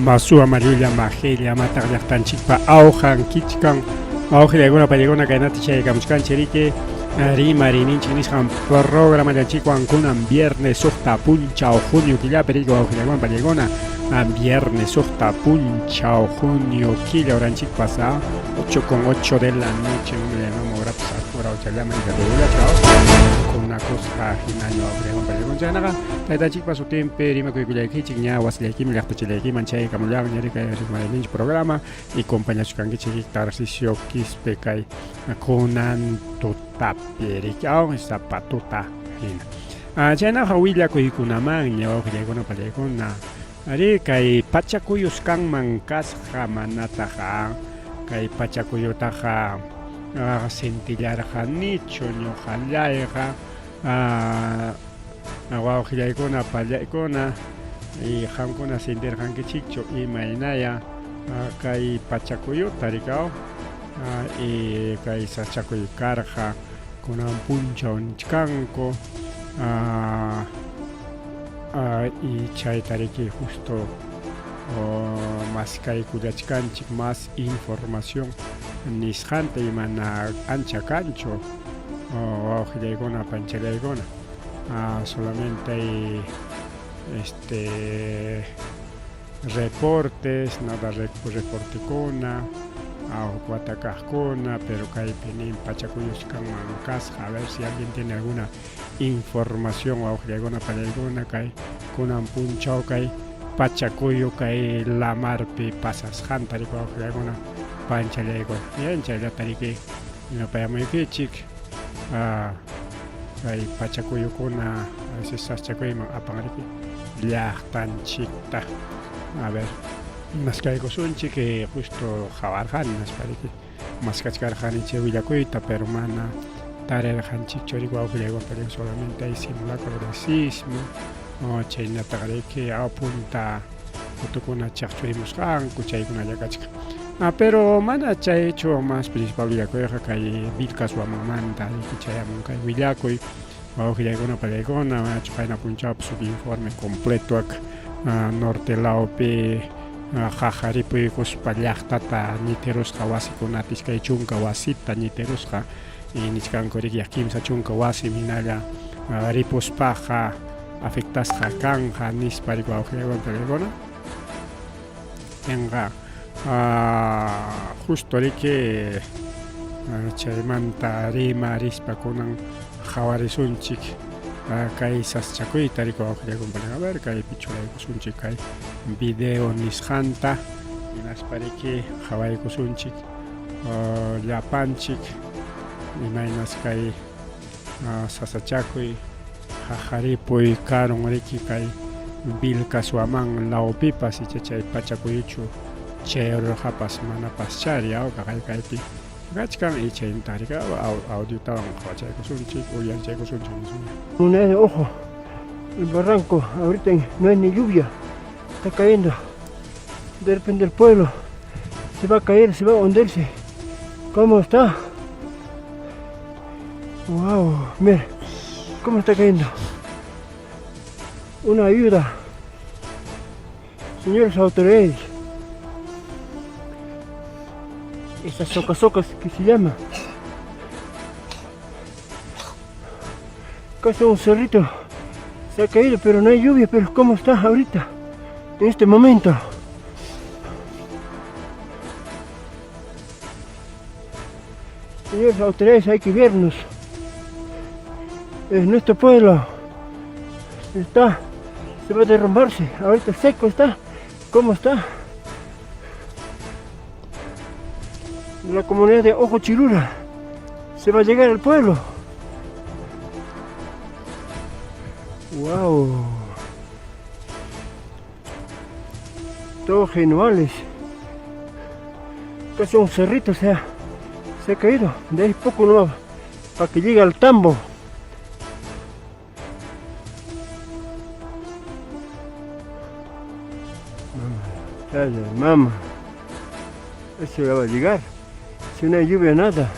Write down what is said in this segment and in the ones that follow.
Masu amarilla magelia mataqllaqtan chipa aujan kichkan aujileguna paleguna kainati chaykamuskan cherique rima rininchik nisqan programa llanchikwan kunan viernes suqta punchao junio killa perigo aujileguna paleguna viernes suqta punchao junio killa oranchik pasa 8:08 de la noche no me llamamos grapsa por auchallama y gadula chao con una cosa hinaño aujileguna paleguna chanaga taita chikpa su tempe rima kuikullaki chikña wasleki milaqtachileki manchay kamullaga ñarika rimarininch programa y compañía chukanki chiki tarsisio kispe kay kunan tutapirik aw zapatuta hina chayna hawilla kuykunaman ñawajllaykuna pallaykuna ari kay pachakuyuskanman kasqa manataqa kay pachakuyutaqa sentillarqa nichu ñuqallayqa wawqillaykuna pallaykuna y qamkuna sentirqankichikchu imaynaya kay pachakuyuta rikaw y kay sachakuy karqa kunan punchaw nichkanku y chayta riki justo más kay kullachkanchik más información nisqanta imana ancha kanchu wawqillaykuna panchallaykuna solamente hay reportes, nada reporticona, guatacascona, pero que hay penin pachacuyuscan a ver si alguien tiene alguna información o alguna para alguna que hay kunan punchao que hay pachacuyo que hay la marpi pasas jantari o alguna pancha le digo bien chay la tariki no para muy kichik hay pachacuyo kuna a veces sachacuyo apangariki llaqtan chikta a ver más que algo sunchi que justo jabarjan más parece más cachcarjan y chevillacuyta pero mana tarea hanchik chorigua obligo pero solamente hay simulacro de sismo o chayna tagareke apunta utukuna chachurimus han kuchaykuna yakachka pero mana chay hecho más principal villacoya kay vilkas wa mamanta y chayamun kay villacoy ojillaykuna pallaykuna chayna punchap su informe completo ak norte laopi jajaripuikus pallaqtata niterusqa wasikunatis kay chunka wasita niterusqa y nichkankurik kimsa chunka wasi minalla ripuspaqa afectasqa kanja nisparik wawqillaykuna pallaykuna tenga justo riki chaymanta rima rispa kunan qhawarisunchik kay saschakuyta riko wawqillaykuna a ver kay pichuraykusunchik kay video nisqanta hinaspariki qhawaykusunchik llapanchik imaynas kay sasachakuy qhaqaripuy karun riki kay vilkaswaman lawpipas chay pachakuyuchu chayrurqapas manapas chariaw kaypi gachkan y chayntarika audiutawan qhawachaykusunchik uyanchaykusunchik ojo, el barranco ahorita no hay ni lluvia, está cayendo de repente el pueblo se va a caer, se va a hundirse. ¿Cómo está? Wow, mira cómo está cayendo. Una ayuda, señores autoridades. Estas socas que se llama. Casi un cerrito se ha caído, pero no hay lluvia. Pero ¿cómo está ahorita? En este momento. Señores autoridades, hay que vernos. Nuestro pueblo está, se va a derrumbarse. Ahorita seco está. ¿Cómo está? La comunidad de Ojo Chirura se va a llegar al pueblo. Wow. Todos genuales. Casi un cerrito se ha caído. De ahí poco no para que llegue al tambo. Mamá. Eso ya va a llegar. Si no hay lluvia, nada.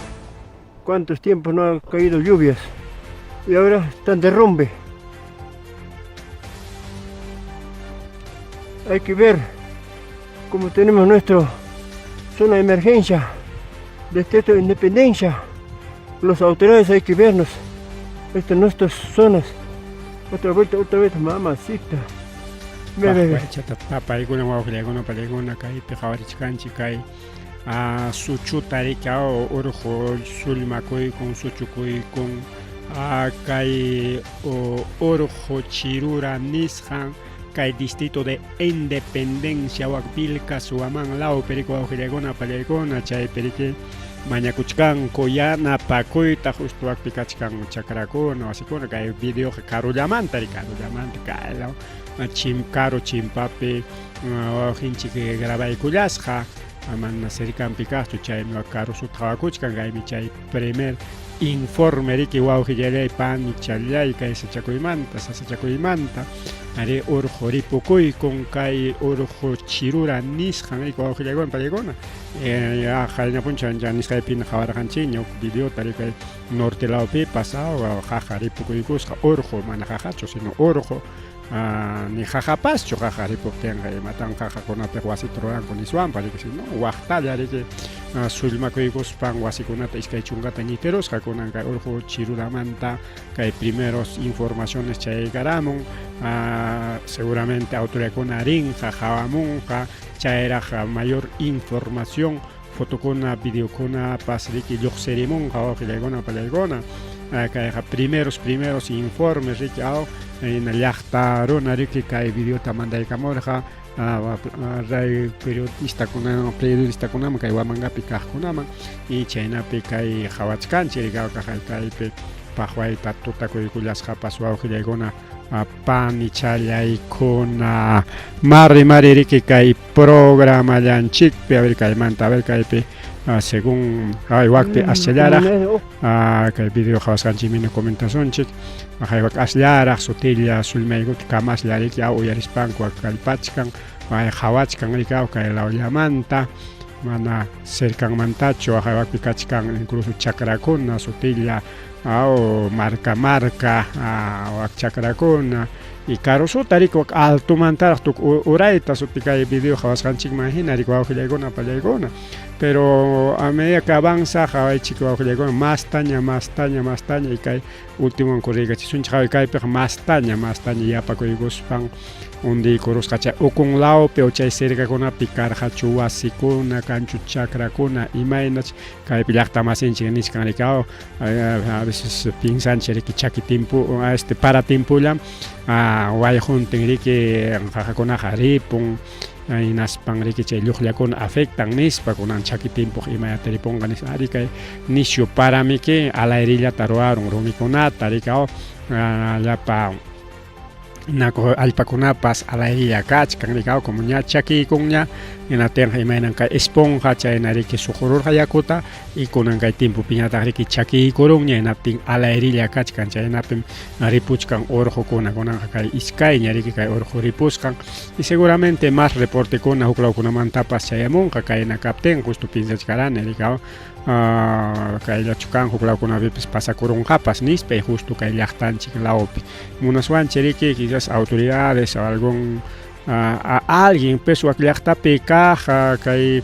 ¿Cuántos tiempos no han caído lluvias? Y ahora están derrumbe. Hay que ver como tenemos nuestra zona de emergencia, decreto de independencia, las autoridades hay que vernos, nuestras zonas. Otra vuelta, mamacita. Ve. Papaykuna wawqiykuna pallaykuna kaypi qhawarishkanchik kay suchuta rikao urqu sullmakuykun suchukuykun kay urqu chirura nisqan kay distrito de Independencia wak Vilcasuaman lawpi wawqiykuna pallaykuna chaypi mañakuchkanku yanapakuyta justo wakpi kachkan chakrakuna wasikuna kay video karullamanta kaylaw caro chimpapi wawqinchik grabaykullasqa mana cercanpi kaqchu chaymi caro sutqawakuchkan kaymi chay primer informe riki wawqillay pani challay kay sasachakuymanta ari urqu ripukuykun kay urqu chirura nisqan riki wawqillaykuna pallaykuna qaynapuncha nisqaypina qhawarqanchikña uk videota kay norte lawpi pasado qaqa ripukuykusqa urqu mana qaqachu sino urqu ni jajapaschu jaja ripuktenqa matan jajakunapiq wasita ruranku niswanpa sino waqtalla riki sullmakuykuspan wasikunata iskay chunqata ñitirusqa kunan kay urqu chiruramanta kay primeros informaciones chaykaramun seguramente autoridadkuna rinqa hawamunqa chayraq mayor información fotokuna videokuna riki lluqsirimunqa wawqillaykuna pallaykuna kayqa primeros informes riki en llaqtaruna riki kay videota mandaykamurqa periodistakunaman kay Huamangapi kaqkunaman y chaynapi kay qhawachkanchik kaypi paqwayta tutakuykullasqapas wawqillaykuna pani challaykuna mari riki kay programallanchikpi kaymanta kaypi según wakpi ashallaraq kay video qhawasqanchikmina comentasunchik wak ashllaraq sutilla sullmaykuta kamaslla riki uyarispanku kallpachkan qhawachkan riki kay lawllamanta mana cercanmantachu wakpi kachkan incluso chakrakuna sutilla marca wak chakrakuna y karusuta riki wak altumantaraq tuk urayta suti kay video qhawasqanchikman hina riki wawqillaykuna pallaykuna pero a medida que avanza qhawaychik wawqillaykuna mastaña y kay último riqachisunchik kaypiq mastaña yapakuykuspan undikurusqa chay ukun lawpi o chay cercakunapi karqachu wasikuna kanchu chakrakuna imaynach kaypi llaqta masinchik nisqan riki a veces pinsanchik riki chaki timpu para timpullam wayjuntin riki qaqakunaqa ripun hinaspan riki chay lluqllakuna afectan nispa kunan chaki timpuq imayata ripunqa nisqa ari kay nishu paramiki al airillata ruwarun rumikunata riki llapa allpakunapas al airilla kachkan riki como ña chakiykunña hinatinqa imaynan kay esponja chayna riki suqururqa yakuta y kunan kay timpupi ñataq riki chakiykurunña hinaptin al airilla kachkan chaynapim ripuchkan urqukuna kunanqa kay iskayña riki kay urqu ripusqan y seguramente más reportekuna huklawkunamantapas chayamunqa kayna kaptin justo pinsachkarani riki kayllachu kan huklawkunapipas pasakurunqapas nispa y justo kay llaqtanchik lawpi munaswanchik riki quizás autoridades o algún alguien pues wak llaqtapi kaq kay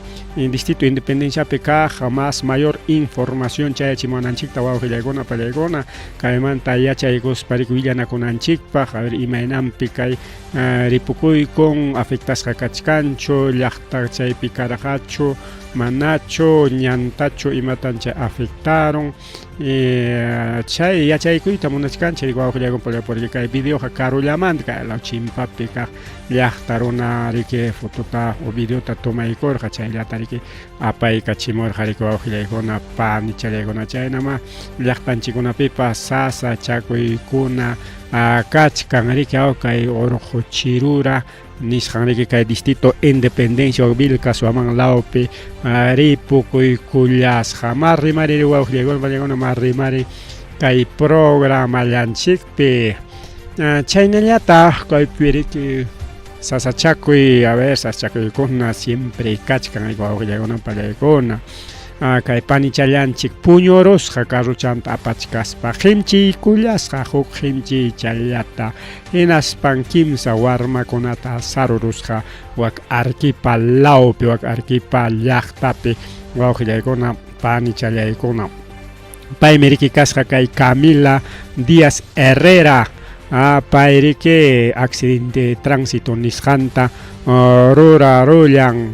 distrito Independencia kaq más mayor información chayachimunanchikta wawqillaykuna pallaykuna kaymanta yachaykuspa riki willanakunanchikpaq a ver imaynanpi kay ripukuykun afectasqa kachkanchu llaqta chaypi karqachu manachu ñantachu imatancha afectaron chay yachaykuyta munachkanchik wawqillaykuna porque kay videoqa karullamanta kay law chimpapi kaq llaqtaruna riki fotota o videota tomaykurqa chayllata riki apaykachimurqa riki wawqillaykuna pani challaykuna chaynama llaqtanchikunapipas sasa chakuykuna kachkan riki kay urqu chirura nisqan riki kay distrito Independencia Vilcasuaman lawpi ripukuykullasqa marrimari wawqillaykuna marrimari kay programallanchikpi chaynallataq kaypi riki sasachakuy a ver sasachakuykuna siempre kachkan riki wawqillaykuna pallaykuna kay panichallanchik puñurusqa carruchanta apachkaspa qhimchiykullasqa huk qhimchiychallata hinaspan kimsa warmakunata sarurusqa wak Arequipa lawpi wak Arequipa llaqtapi wawqillaykuna panichallaykuna paymi rikikasqa kay Camila Díaz Herrera payriki accidente de tránsito nisqanta rurarullan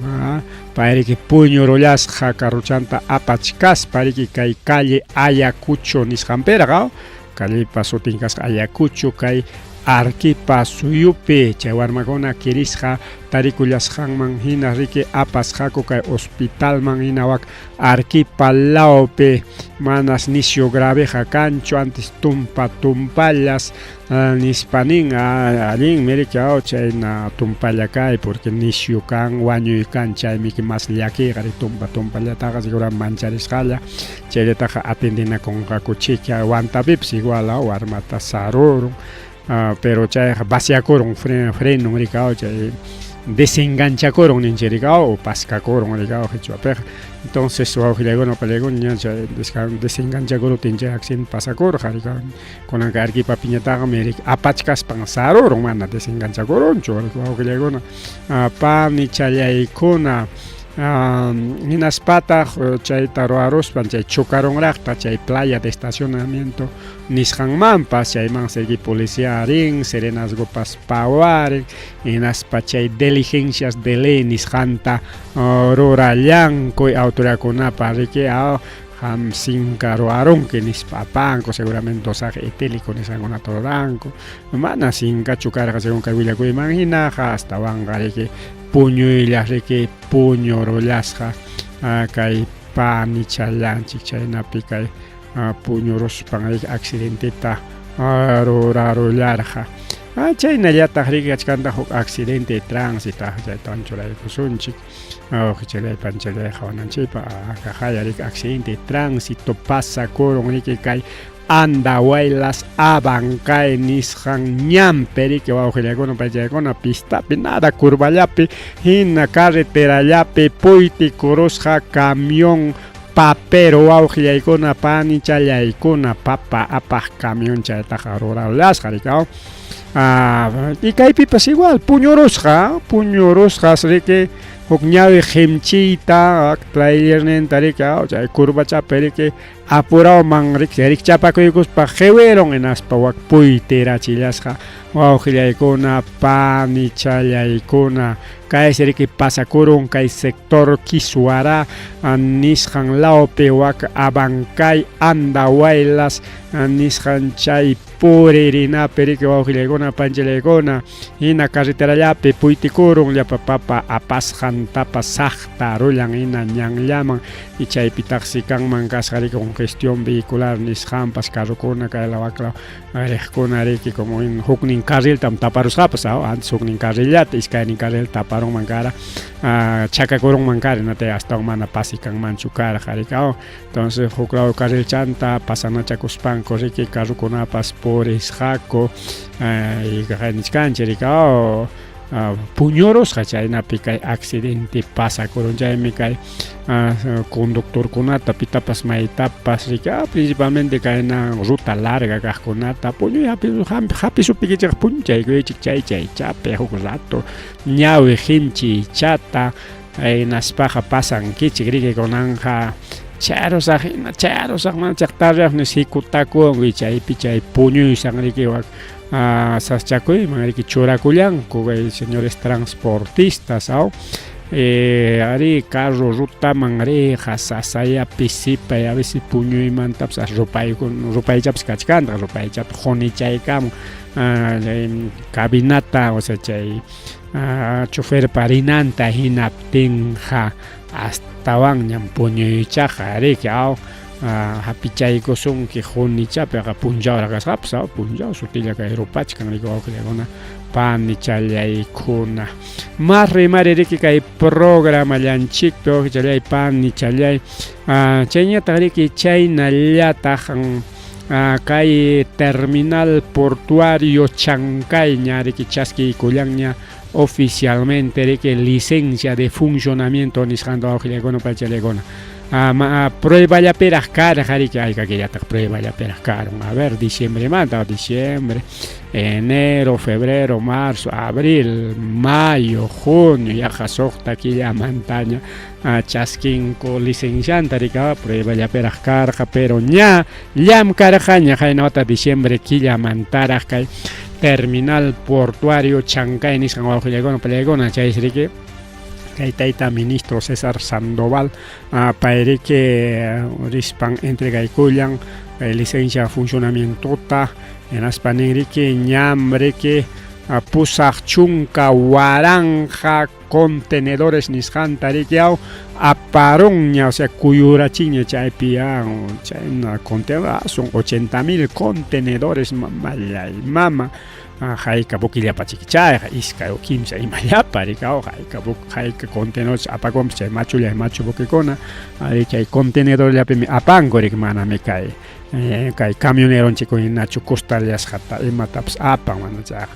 payriki puñurullasqa carruchanta apachkaspa riki kay calle Ayacucho nisqanpirqa callepa sutinqasqa Ayacucho kay Arequipa suyupi chay warmakuna kirisqa tarikullasqanman hina riki apasqaku kay hospitalman hina wak Arequipa lawpi manas nisio graveqa kanchu antes tumpallas nispanin allin mirika chayna tumpalla kay porque nisio kan wañuy kan chaymi mas llakiqa tumpallataqa segura mancharisqalla chaylataqa atendinakunqaku chika wantapipas igual warmata sarurun pero chay vaciakurun freno rikao chay desenganchakurun ninche rikao o pascakurun rikao qichwapiqa entonces wawqillaykuna pallaykuna chay desenganchakurun tinche accidente pasakurqa rikao kunanqa Arequipa piñataqa apachkaspan sarurun mana desenganchakurunchu wawqillaykuna panichallaykuna hinaspataq chayta ruwaruspan chay chukarunraqta chay playa de estacionamiento nisqanmanpas chayman segui policía rin serenazgopas pawarin hinaspa chay diligencias de ley nisqanta rurallanku autoridadkunapa riki hamsinka ruwarunki nispa apanku seguramente dosaje etílico nisqankunata ruranku mana sinkachu karqa según kay willakuyman hinaqa astawanqa riki puñuyllas riki puñurullasqa kay panichallanchik chaynapi kay puñuruspan accidenteta rurarullarqa chaynallataq riki achkanta huk accidente de tránsito chaytawan churaykusunchik wawqichallaypan chayllayqa wananchaypa kajaya riki accidente de tránsito pasakurun riki kay Andahuaylas Abancay nisqan ñampi riki wawqillaykuna paychaykuna pistapi nada curvallapi hina carreterallapi puytikurusqa camión papero wawqillaykuna panichallaykuna papa apaq camión chaytaqa rurarullasqa rikaw y kaypipas igual puñurusqas riki huk ñawi qhimchiyta trailernenta rika chay curvachapi riki apurawman rikchapakuykuspa qhiwiron hinaspa wak puytirachillasqa wawqillaykuna panichallaykuna kaysi riki pasakurun kay sector Kiswara nisqan lawpi wak Abancay Andahuaylas nisqan chay puririnapi riki wawqillaykuna panchillaykuna hina carreterallapi puytikurun llapa papa apasqantapas saqta rullan hina ñanllaman y chaypitaqsi kanman kasqa riki congestión vehicular nisqanpas carrukuna kay lawakla riqkuna riki como huknin carriltam taparusqapas antes huknin carrillata iskaynin carril taparunman kara chakakurunman kara natay astawan mana pasikanmanchu karqa rika entonces huk law carrilchanta pasanachakuspanku riki carrukunapas purisqaku y niskanchik rika puñurusqa chaynapi kay accidente pasakurun chaymi kay conductorkunata pitapas maytapas rika principalmente kayna ruta larga kaqkunata puñuy hapisupikichaq punchaykuychik chaychapi huk rato ñawi qhimchiychata hinaspaqa pasankichik riki kunanqa charusaq mana chaqtarriaqmi sikutakuwan chaypi chay puñuysan riki wak saschakuyman riki churakullanku kay señores transportistas ari carro rutaman riqa sasayapi sipay a veces puñuymantapas rupaychapas kachkanta rupaychapi qunichaykamun cabinata o sea chay chofer parinanta hinaptinqa astawan ñan puñuychaqa riki hapichaykusunki qunichapiqa punchawra kasqapas punchaw sutilla kay rupachkan riki wawqillaykuna panichallaykuna mas rimari riki kay programallanchikpi wawqichalay panichallay chayñataq riki chaynallataq kay terminal portuario Chancay ña riki chaskiykullanña oficialmente riki licencia de funcionamiento nisqanta wawqillaykuna paychallaykuna prueba ya peras caras, que hay que ya te prueba ya peras caras. A ver, diciembre, enero, febrero, marzo, abril, mayo, junio, ya jasokta aquí ya montaña, chasquín con licenciante, prueba ya peras caras, pero ya carajaña, hay nota diciembre, aquí ya mantara, terminal portuario, Chancay, Niscan, Guajulegona, Pelegona, Chaisrique. Taita ministro César Sandoval para que rispan entrega y cuyan licencia de funcionamiento en Aspanegri que ñambre que pusach chunca waranja contenedores nisjantariqueao aparuña, o sea, cuyura chiña chaipia en contenedor son 80,000 contenedores mama haika bukilla pachikichaya iska o kimsa imayapa rikao haika contenedores apagom chay machulia machu bukikona chay contenedor ya pemi apango rikmana me kai camionero chico inachu costalias hata imataps apan manacha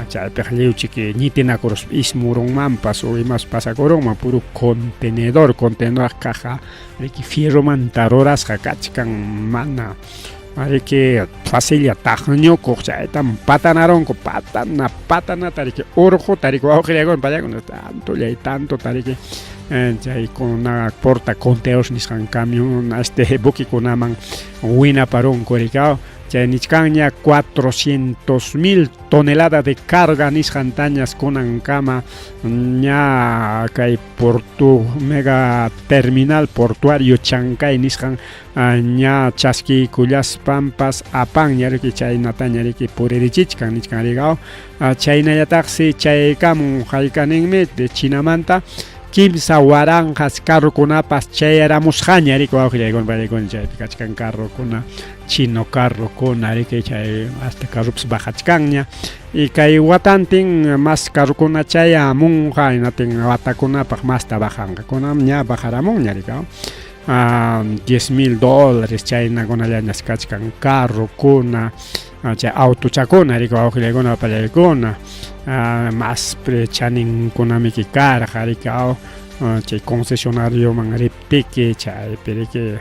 chay pejliuchi que nitina coros ismurong mampas o imas pasacoroma puro contenedor caja riki fierro mantaroras hakachkan mana Ari que fácil tajño cocha tan patanaron con patana tarique orjo tarico aujere con para con tanto tarique con una porta conteos ni san camión este buki con aman wina parón coricao ya en Ichcaña 400,000 toneladas de carga ni jantañas con ancama ya que porto mega terminal portuario Chancay nisjan ya chasqui cuyas pampas apan ya que chay nataña que por erichichkan nichkan rigao chayna ya taxi chay kamun halkanenme de Chinamanta kimsa waranjas carro kunapas chay éramos jañari ko aujile con vale con chay pikachkan carro kuna chino carro kuna que chay hasta carros bajachkanña y kay watantin más carro kuna chay amun jaina tin watakuna pa más tabajanga kuna nya bajaramun ñari ka $10,000 chayna kuna llañas kachkan carro kuna chay auto chakuna riko aujile kuna para kuna más prechanin con amiki cara jaricao chay concesionario man repteque chay pereque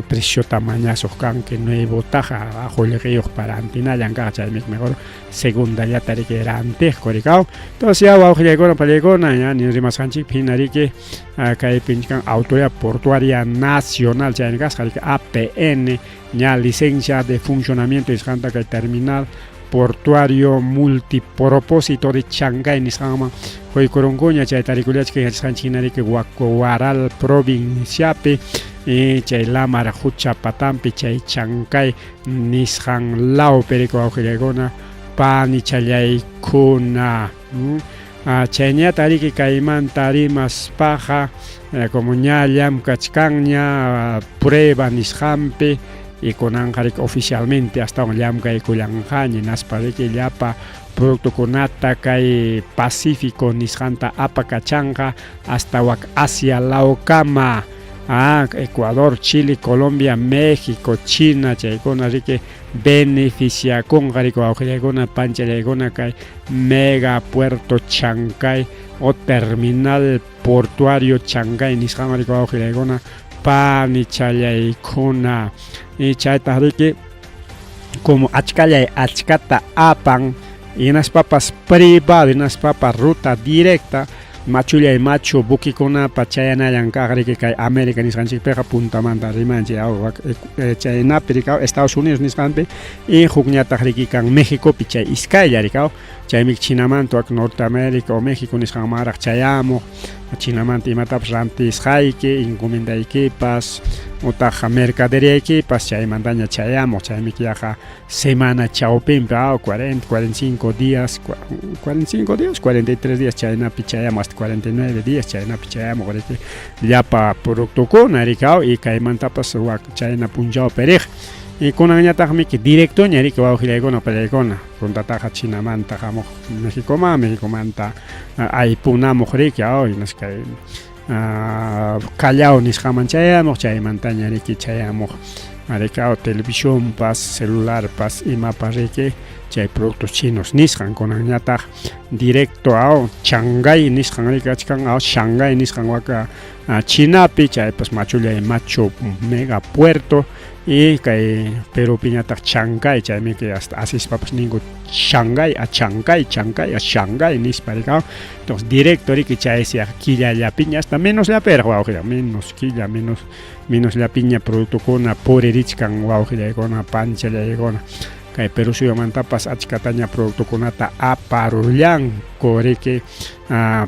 precio tamañazo can que nuevo taja a joleríos para antina yanca chay mejor segunda ya tarique era antes coricao entonces ya va jolegona palegona ya ni rimas hanchi pinarique cay pincan autoridad portuaria nacional chay gas APN ya licencia de funcionamiento es janta que terminal portuario multipropósito de Chancay nisama hoy corongoña chay tariculiach que sanchinari que Guaral provinciape chay lamar hucha patampi chay Chancay nishan lao perico augelegona pani chalay kuna chayña tariki kayman tarimas paja como ña llam kachkanña prueba nishampe y con Anjarik oficialmente hasta un llamka y kulanjaña naspare que llapa producto conata kai Pacífico nisjanta apacachanga hasta wak Asia Laocama Ecuador, Chile, Colombia, México, China chaykuna riki beneficia con gariko aujegona panchalegona kai mega puerto Chancay o terminal portuario Chancay nisjama riko aujegona pani chayaykuna y chaytariki como achkata apan y unas papas privadas, unas papas ruta directa machulia y macho bukikuna pachayana yankagri que kai América ni sanchi pega punta manta rimanchi au chayna pericao Estados Unidos ni sanpe y jugñata kan México pichay iskaya ricao chaymik chinamanto ak Norteamérica o México ni samara chayamo chinamanti mataps rantis haike encomienda equipas utaja mercadería equipas chay mandaña chayamo chaymik yaja semana chaupimpa 45 días 43 días chayna pichayamo hasta 49 días chayna pichayamo gorete llapa producto con aricao y kaymantapas wak chayna punjao perej y con añatagmi que directo ñari que va a gilegona pelegona con tataja chinamanta jamo México manta hay punamo que hoy nos que callao nis jamanchayamo chay montaña que chayamo aricao televisión pas celular pas ima parque chay productos chinos nisqan kunanñataq directo a Shanghái nisqan rikachkan a Shanghái nisqan waka Chinapi chaypas machullay Machu mega puerto y kay Perú piñataq Chancay chaymi que hasta asispapas ningu Shanghái a Shanghái nispa rikaw entonces directo riki chay sia quilla la piña hasta menos la perra wawqilla menos quilla menos la piña producto kuna puririchkan wawqilla kuna panchalla kuna kay Perú suyumantapas achkataña producto kunata aparullanku riki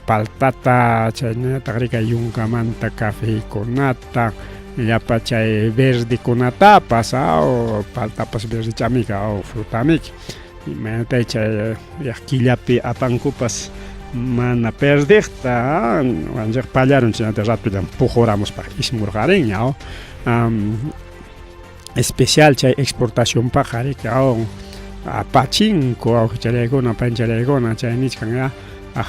paltata chayñataq rika yunkamanta café kunata llapa chay verde kunatapas o paltapas verde chamika o frutamiki imanatay chay quillapi apankupas mana perdiqta wanchaq pallaron chinata ratullan pujuramos para ismurqarin especial chay exportación pajarika pachinko awqichalaykuna panchalaykuna chay nisqan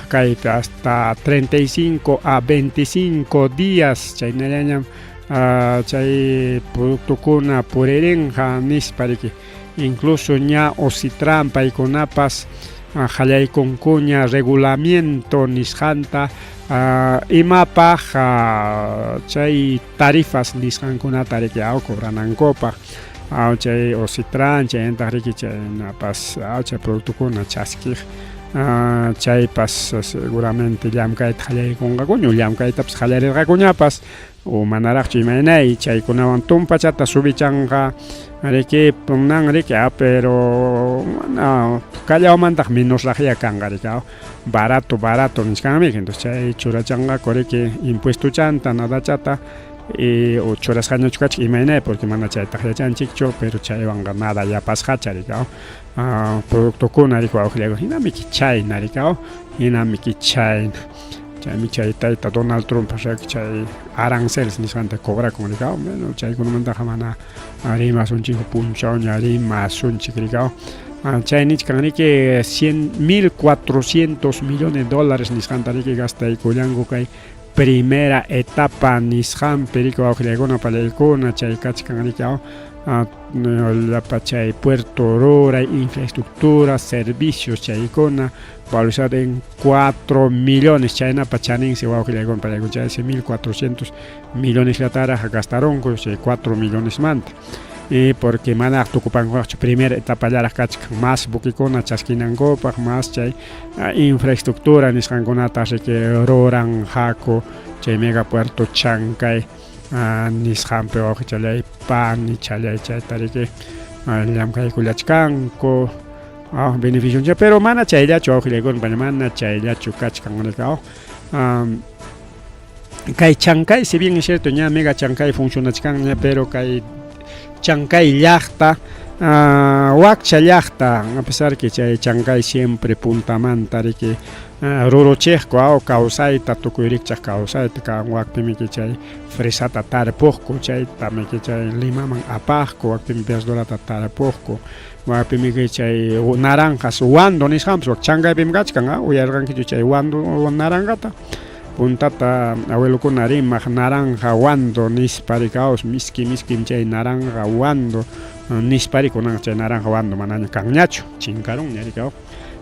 kaypi hasta 35 a 25 días chaynallañam chay productukuna puririnqa nispariki incluso ña Ocitran paykunapas qallaykunkuña regulamiento nisqanta imapaq chay tarifas nisqankunata riki cobranankupaq chay Ocitran chaymantaq riki chaynapas chay productukuna chaskiq chaypas seguramente llamkayta qallaykunqakuña llamkaytapas qallarirqakuñapas o manaraqchu imaynay chaykunawan tumpachata subichanqa riki punnan riki pero kallawmantaq menosraqlla kanqa riki barato nisqanmi entonces chay churachanqaku riki impuesto chanta nadachata o churasqañachu kachik imaynay porque mana chaytaq yachanchikchu pero chaywanqa nada yapasqacha riki productukuna riki wawqillayku hinamiki chayna riki hinamiki chayna chaymi chay tayta Donald Trump chay aranceles nisqanta cobrakun riki bueno chaykunamantaqa mana rimasunchik punchawña rimasunchik riki chay nisqan riki 1.400 millones de dólares nisqanta riki gastaykullanku kay primera etapa nisqanpi riki wawqillaykuna pallaykuna chay kachkan riki chay puerto ruray infraestructura servicios chaykuna valorizado en 4 millones chaynapa chaninsi wawqillaykuna pallaykuna chay 1.400 millones lataraqa gastaronku chay 4 millones manta porque mana tukupankuqchu primera etapa llaraq kachkan más buquikuna chaskinankupaq más chay infraestructura nisqankunata riki ruranqaku chay mega puerto Chancay nisqanpi wawqichalay pani chalay chayta riki llamkaykullachkanku beneficio pero mana chayllachu wawqillaykuna mana chayllachu kachkan riki kay Chancay si bien es cierto ña mega Chancay funcionachkan pero kay Chancay llaqta wakcha llaqta a pesar que chay Chancay siempre puntamanta riki ruruchejku kawsayta tukuy rikchaq kawsayta kan waqpimi chay fresata tarpuqku chaytamiki chay limaman apaqku waqpimi verdurata tarpuqku waqpimi chay naranjas wando nisqanpas Chancaypimi kachkan uyarqankichu chay wando naranjata puntata abuelokuna rimaq naranja wando nisparikaos miskin chay naranja wando nisparikunanga chay naranja wando manaña kanñachu chinkarunña riki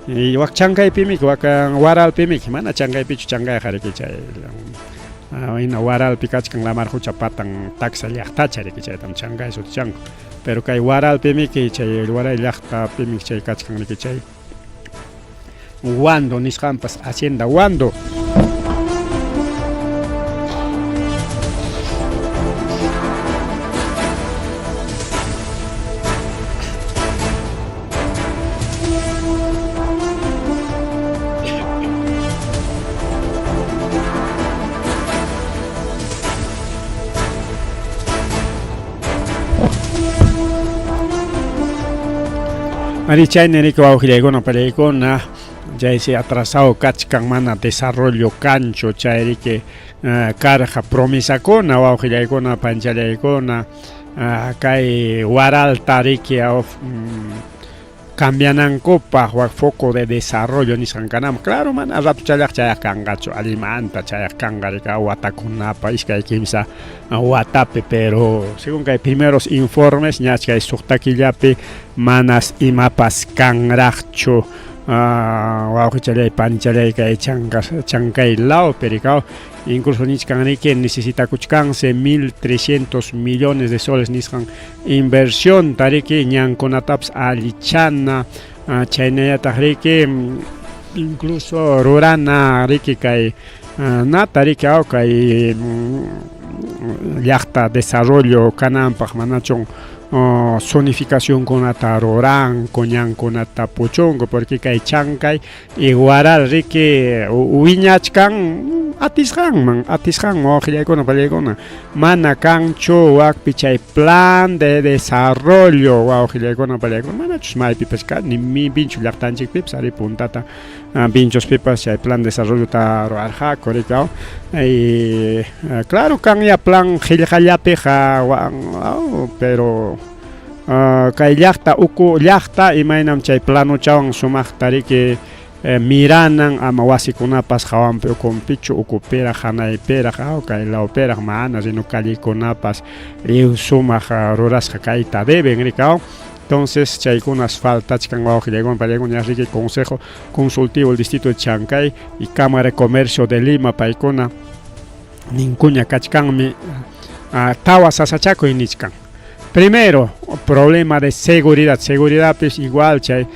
y wak Chancaypimi wak waralpimi mana Chancaypichu Chancayqa riki chay ina waralpi kachkan lamarhucha patan taxa llaqtacha riki chaytam Chancay sutichanku pero kay waralpimi chay waray llaqtapimi chay kachkan riki chay wando nisqanpas hacienda wando Ari chayna riki wawqillaykuna pallaykuna chay si atrasado kachkan mana desarrollo kanchu chay riki karqa promesakuna wawqillaykuna panchallaykuna kay waralta riki cambianankopa foco de desarrollo nisqankanam claro mana rato chayaq kangacho alimanta chayaq kangarika watakunapa iskay kimsa watapi pero según kay primeros informes ñachkay suqtakillapi manas imapas kanraqchu wawqichalay panichalay kay chankay lao perikao incluso nichkanriki necesita kuchkanse 1.300 millones de soles nisqan inversión tariki ñankunatapas alichana chaynayataq riki incluso rurana riki kay nata riki kay llaqta desarrollo kananpaq manachun zonificación kunata ruranku ñankunata puchunku porque kay chankay iguaral riki wiñachkan atisqan wawqillaykuna pallaykuna mana kanchu wakpi chay plan de desarrollo wawqillaykuna pallaykuna manachus maypipas ni pinchu llaqtanchikpipas ari puntata pinchospipas chay plan de desarrollota ruwarqaku rikaw claro kan ya plan qillqallapiqa pero kay llaqta uku llaqta imaynam chay planuchawan sumaqta riki miranan ama wasikunapas hawanpi ukunpichu ukupira hanaypiraq kay lawpiraq mana sino callikunapas riu sumaq rurasqa kayta deben rikaw entonces chaykunas faltachkan wawqillaykuna pallaykuna riki consejo consultivo del distrito de Chancay y Cámara de Comercio de Lima paykuna ninkuña kachkanmi tawa sasachakuy nichkan. Primero, problema de seguridad pues igual chay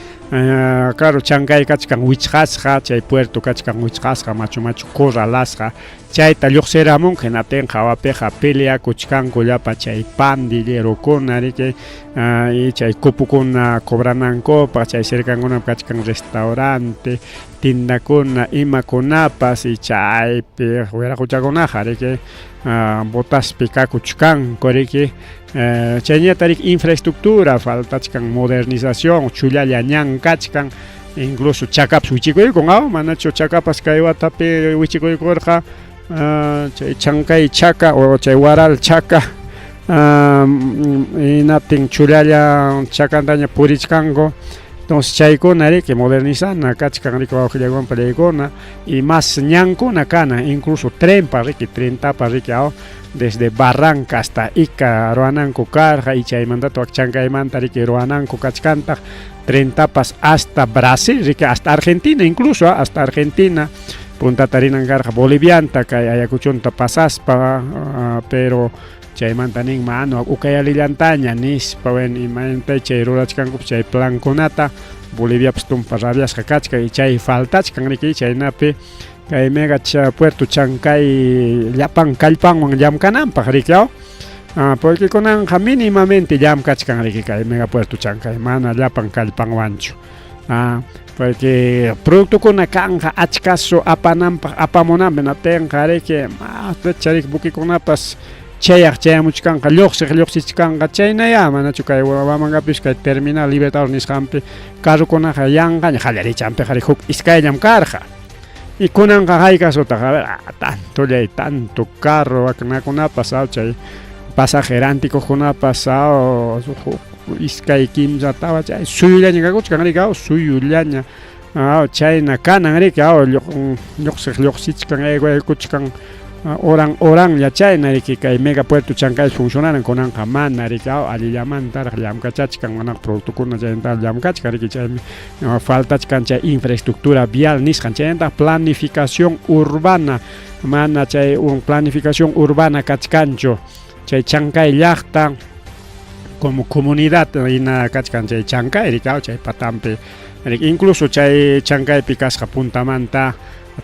claro Chancay kachkan wichqasqa chay puerto kachkan wichqasqa machu corralasqa chayta lluqsiramun hinatin hawapiqa pelea kuchkanku llapa chay pandillerokuna riki y chay cupukuna cobranankopa chay cercankuna kachkan restaurante tindakuna imakunapas y chaypi wiraquchakunaqa riki botaspi kakuchkanku riki chayñata riki infraestructura faltachkan modernización chullalla ñankachkan incluso chakapas wichikuykun manachu chakapas kay watapi wichikuykurqa chay Chancay chaka o chay waral chaka inatin chullalla chakantaña purichkanku entonces chaykuna riki modernizana kachkan riki wawqillaykuna pallaykuna y más ñankuna kana incluso trenpa riki trentapas riki desde Barranca hasta Ica ruananku karqa y chaymantata Chancaymanta riki ruananku kachkantaq trentapas hasta Brasil riki hasta Argentina incluso hasta Argentina puntata rinan karqa bolivianta kay Ayacuchunta pasaspa pero chaymanta nin mano ukayalillantaña nispa wen imayantay chay rurachkanku chay plankunata Boliviapas tumpa rabiasqa kachka y chay faltachkan riki chaynapi kay mega puerto Chancay llapan kallpanwan llamkananpaq riki porque kunanqa minimamente llamkachkan riki kay mega puerto Chancay mana llapan kallpanwanchu porque productukuna kanqa achkasu apananpaq apamunanpi natinqa riki charik bukikunapas chayamuchkanqa lluqsichkanqa chaynaya manachu kay wamankapish kay terminal Libertador nisqanpi carrukunaqa yanqaña qallarichanpiqa huk iskayllam karqa y kunanqa haykasutaqa tanto carro waqnakunapas chay pasajerantikukunapas iskay kimsatawa chay suyullaña kakuchkan riki suyullaña chayna kanan riki lluqsichkan kuchkan orang chayna riki kay mega puerto Chancay funcionaran kunanqa mana riki allillamantaraq llamkachachkan mana productukuna chaynta llamkachkan riki chaymi faltachkan chay infraestructura vial nisqan chaynta planificación urbana mana chay planificación urbana kachkanchu chay Chancay llaqta como comunidad ina kachkan chay Chancay riki chay patampi incluso chay Chancaypi kasqa puntamanta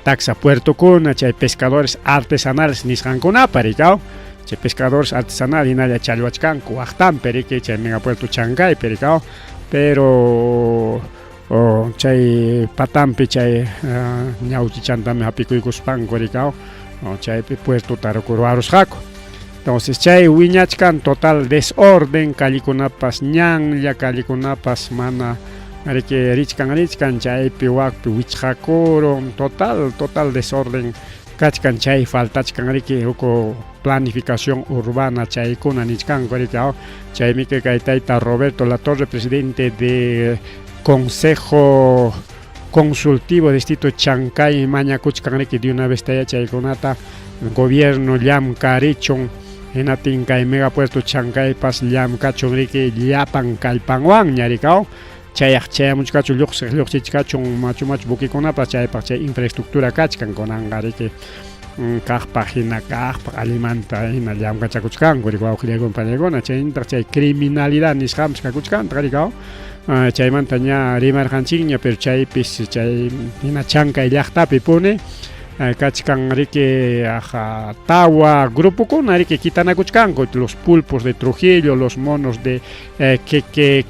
taxa puertokuna chay pescadores artesanales nisqankunapa riki chay pescadores artesanales hinalla challwachkanku waqtanpi riki chay mega puerto Chancaypi riki pero chay patampi chay ñawchichantami hapikuykuspanku riki chaypi puertota ruwarusqaku entonces chay wiñachkan total desorden kallikunapas ñanlla kallikunapas mana riki richkan chaypi wakpi wichqakurun total desorden kachkan chay faltachkan riki huko planificación urbana chaykuna nichkanku riki chaymi kay tayta Roberto Latorre presidente de Consejo Consultivo Distrito Chancay mañakuchkanriki de una vez chaykunata gobierno llamkarichon enatin kay megapuerto Chancaypas llamkachonriki llapan kallpanwan ñarikao chayamuchkachu lluqsichkachun machu bukikunapas chaypaq chay infraestructura kachkan kunanqariki kaqpaq hina kaqpaq alimanta hina llamkachakuchkanku rikwaw qhillaykuna pallaykuna chaynta chay criminalidad nisqapas kakuchkanta rikao chaymanta ña rimarqanchikña pero chaypis chay hina Chancay llaqtapi puni kachkan riki tawa grupukuna riki kitanakuchkanku los pulpos de Trujillo, los monos de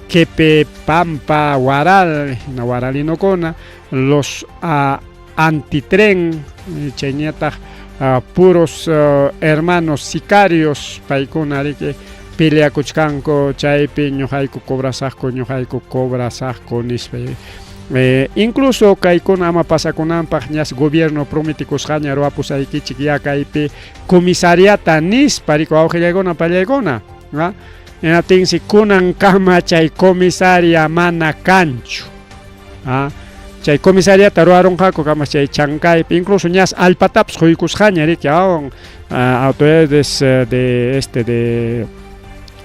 Quepe, Pampa, Huaral, Huaralinokuna, los antitren, chayñataq puros hermanos sicarios paykuna riki peleakuchkanku chaypi ñuqayku cobrasaqku nispa incluso kaykuna ama pasakunanpaq ñas gobierno prometikusqaña ruapusaykichik ya kaypi comisariata nispa riku awqillaykuna pallaykuna enatinsi kunankama chay comisaria mana kanchu chay comisariata ruarunqaku kama chay Chancaypi incluso ñas allpatapas quykusqaña riki autoridades de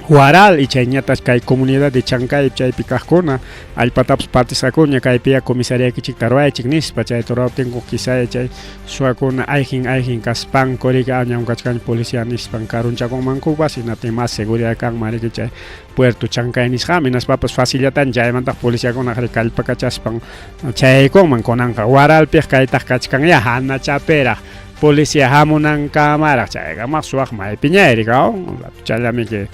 Huaral y chayñatas kay comunidad de Chancay chaypi kaqkuna allpatapas partisqakuña kaypiya comisaria kichik tarwaychik nispa chay torawtinku kisaya chay suwakuna ayqin kaspanku riki ñawkachkan policía nispan karunchakunmankupas hinatin mas seguridad kanman riki chay puerto Chancay nisqami hinaspapas facilitatan chaymantaq policíakuna qhari kallpakachaspan chaykunman kunanqa Huaralpiq kaytaq kachkanya hanachapiraq policía hamunankamaraq chayqa mas suwaq maypi ñayrika chayllamiki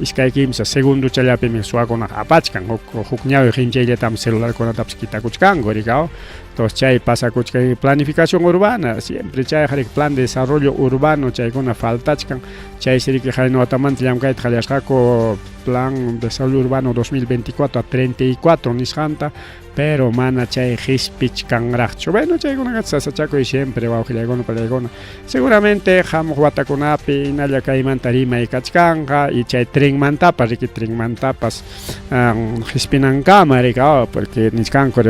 iskay kimsa segundo chayllapimi suwakunaqa apachkan huk ñawi qinchayllataman celularkunatapas kitakuchkanku rika entonces chay pasakuchkan planificación urbana siempre chay plan de desarrollo urbano chaykuna faltachkan chaysi riki haynuwatamanta llamkayta qallashqaku plan de desarrollo urbano 2024 a 34 nisqanta pero mana chay hispichkanraqchu bueno chaykunaqa sasachakuy siempre wawqillaykuna pallaykuna seguramente hamuq watakunapi hinalla kaymanta rimay kachkanqa y chay trenmantapas riki trenmantapas hispinankama rika porque nisqanku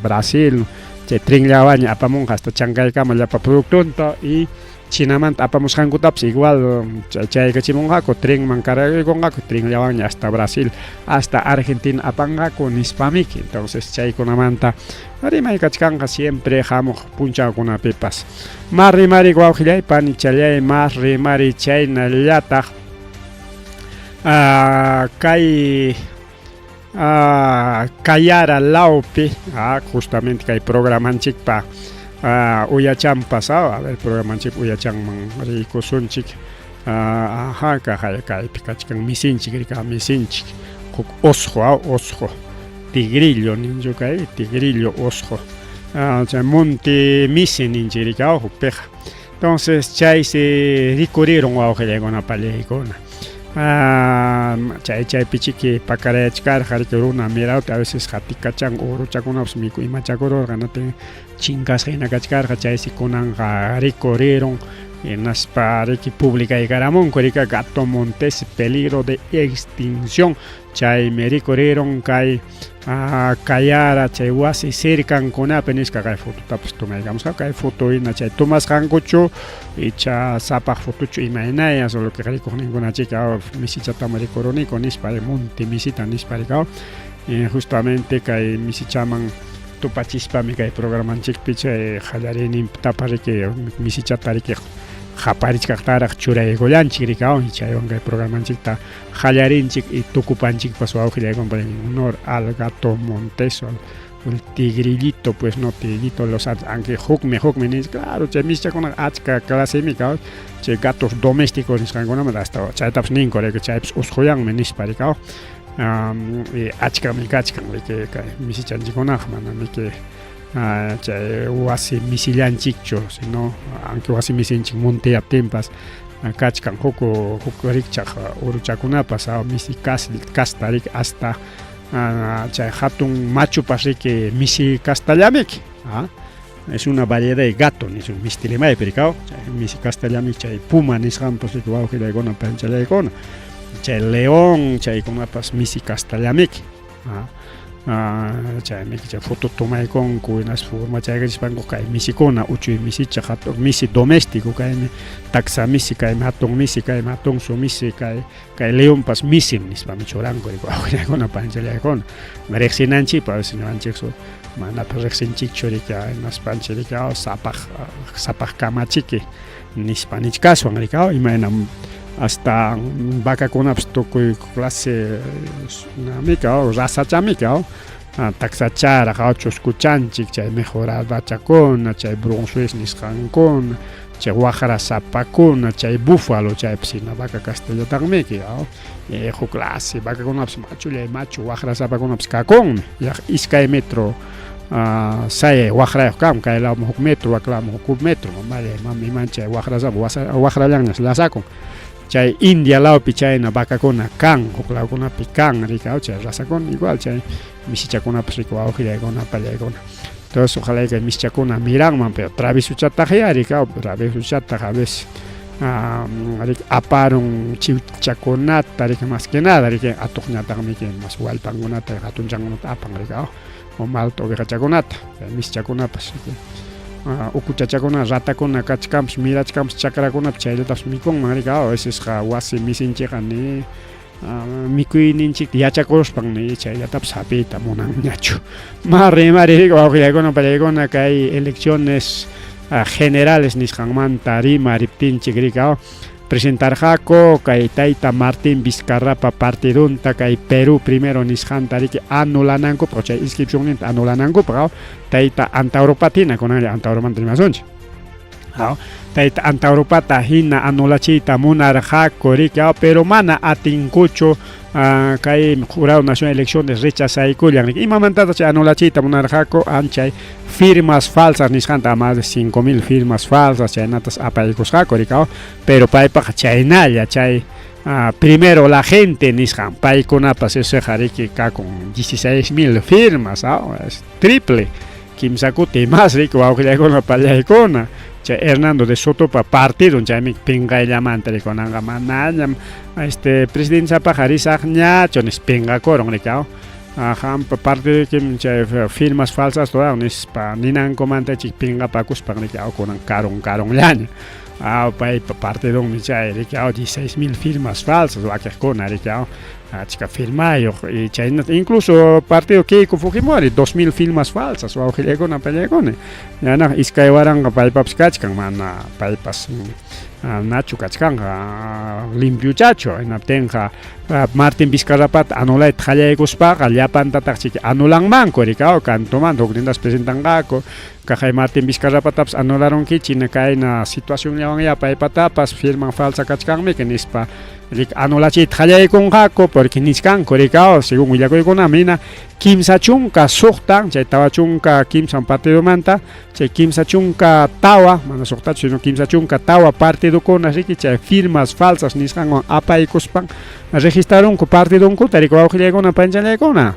Brasil chay tren llawaña apamunqa hasta Chancaykama llapa productunta y Chinamanta apamusqankutapas igual chaykachimunqaku trenman cargaykunqaku tren llawaña hasta Brasil hasta Argentina apanqaku nispamiki entonces chaykunamanta rimay kachkanqa siempre hamuq punchawkunapipas mas rimari wawqillaypa nichallay mas rimari chaynallataq kay Kayara Laupi justamente kay programanchikpa uyachanpas a ver programanchik uyachanman rikusunchik kaypi kachkan misinchik rika misinchik huk osjo tigrillo ninchu kay tigrillo osjo monte misi ninchik rika hukpiqa entonces chaysi rikurieron wawqillaykuna pallaykuna chay pichiki pakarayachkarqa riki runa mirawta a veces qatikachan uruchakunapas miku imachakururqanatin chinkasqa hina kachkarqa chaysi kunanqa rikurieron naspa riki publicaykaramunku rika Gato Montes peligro de extinción chaymi rikurieron kay Kayara chay wasi cercankunapi nisqa kay fototapas tumaykamusqa kay foto hina chay tumasqankuchu icha sapaq fotochu imaynaya solo que rikuq ninkunachika misichataman rikuruniku nispa monte misita nispa rika justamente kay misichaman tupachispa kay programanchikpi chay qallariynintapas riki misichata riki qaparichkaqtaraq churaykullanchik rika chaywan kay programanchikta qallarinchik y tukupanchikpas wawqillaykuna honor al Gato Montes el tigrillito pues no tigrillito los aunque hukmi nis claro chay misichakuna achka clasemi chay gatos domésticos nisqankunaman hasta chaytapas ninku riki chaypis usquyanmi nispa rika achkami kachkan riki kay misichanchikunaqa manamiki chay wasi misillanchikchu sino aunque wasi misinchik monteyaptinpas kachkan huk rikchaq uruchakunapas misi kasta riki hasta chay hatun machupas riki misi kastallamiki es una variedad de gato nishu mistilimaypi rika chay misi kastallamiki chay puma nisqanpas riki wawqillaykuna panchallaykuna chay león chaykunapas misi kastallamiki chaymi chay foto tomaykunku inas forma chayrispanku kay misikuna uchuy misicha hatun misi doméstico kaymi taxa misi kaymi hatun misi kaymi hatun su misi kay leonpas misim nispami churanku riku awqillaykuna panchallaykuna riqsinanchikpas ñuqanchiksu manapas riqsinchikchu rika naspanchik rika sapaq kamachiki nispa nichkaswan rika imaynam hasta vacakunapas tukuy clase namika rasachamika taxachara chuskuchanchik chay mejorado bachakuna chay bronzues nisqankuna chay waqra sapakuna chay búfalo chay psina vaca castellataqmiki huk clase vacakunapas machullay machu waqra sapakunapas kakunmi yaq iskay metro say waqrayuq kan kaylawan huk metro waklawan huk metro mali iman chay waqra sapa waqrallanñas lasakun chay India lawpi chayna vacakuna kan huk lawkunapi kan rikaw chay rasakuna igual chay misichakunapas rikaw awqillaykuna pallaykuna entonces ojalá que misichakuna miranman pero travisuchataq rikaw travisuchataq a veces aparun chiwchakunata rika más que nada rika atuqñataqmi mas wallpankunata hatunchakunata apan rikaw o malta ovejachakunata misichakunapas ukuchachakuna ratakuna kachkanpas mirachkanpas chakrakunapas chayllatapas mikunman rika a veces wasi misinchikqa ni mikuyninchikta yachakurushpanmi chayllatapas hapiyta munanñachu rimari rika wawqillaykuna pallaykuna kay elecciones generales nisqanmanta rimariptinchik rika presentarqaku kay tayta Martín Vizcarrapa partidunta kay Perú primero nisqanta riki anulanankupa chay inscripcionninta anulanankupa tayta Antauropatina kunanlla Antauromanta rimasunchik tayta Antaurupata hina anulachiyta munarqaku riki pero mana atinkuchu kay Jurado Nacional de Elecciones rechazaykullan riki imamantataq chay anulachiyta munarqaku anchay firmas falsas nisqanta más de 5,000 firmas falsas chaynatas apaykusqaku rika pero paypaq chaynalla chay primero la gente nisqan paykunapas eseqa riki kakun 16,000 firmas es triple kimsa kuti más riki wawqillaykuna pallaykuna chay Hernando de Sotopa partido chaymi pinqayllamanta rikunanqa manallam presidenciapaqa risaqñachu nis pinqakurun rika hampa parte chay firmas falsas toda nispa ninankumanta chik pinqapakuspa rika kunan karunllaña paypa partidunmi chay rika 16,000 firmas falsas wakiqkuna rika achka firmayuq y chaynata incluso partido Keiko Fujimori 2,000 firmas falsas wawqillaykuna pallaykuna yana iskay waranqa paypapas kachkan mana paypas nachu kachkanqa limpiuchachu hinaptinqa Martín Vizcarrapata anulayta qallaykuspaqa llapantataq chiki anulanmanku rika cantomanta huknintas presentanqaku kay Martín Vizcarrapatapas anularonki china kayna situacionllawan paypatapas firman falsa kachkanmiki nispa anulachiyta qallaykunqaku porque nisqanku rika según willakuykunami hina kimsa chunka suqtan chay tawa chunka kimsan partidumanta chay kimsa chunka tawa mana suqtachu sino kimsa chunka tawa partidukuna riki chay firmas falsas nisqanwan apaykuspan registrarunku partidunkuta rika wawqillaykuna panchallaykuna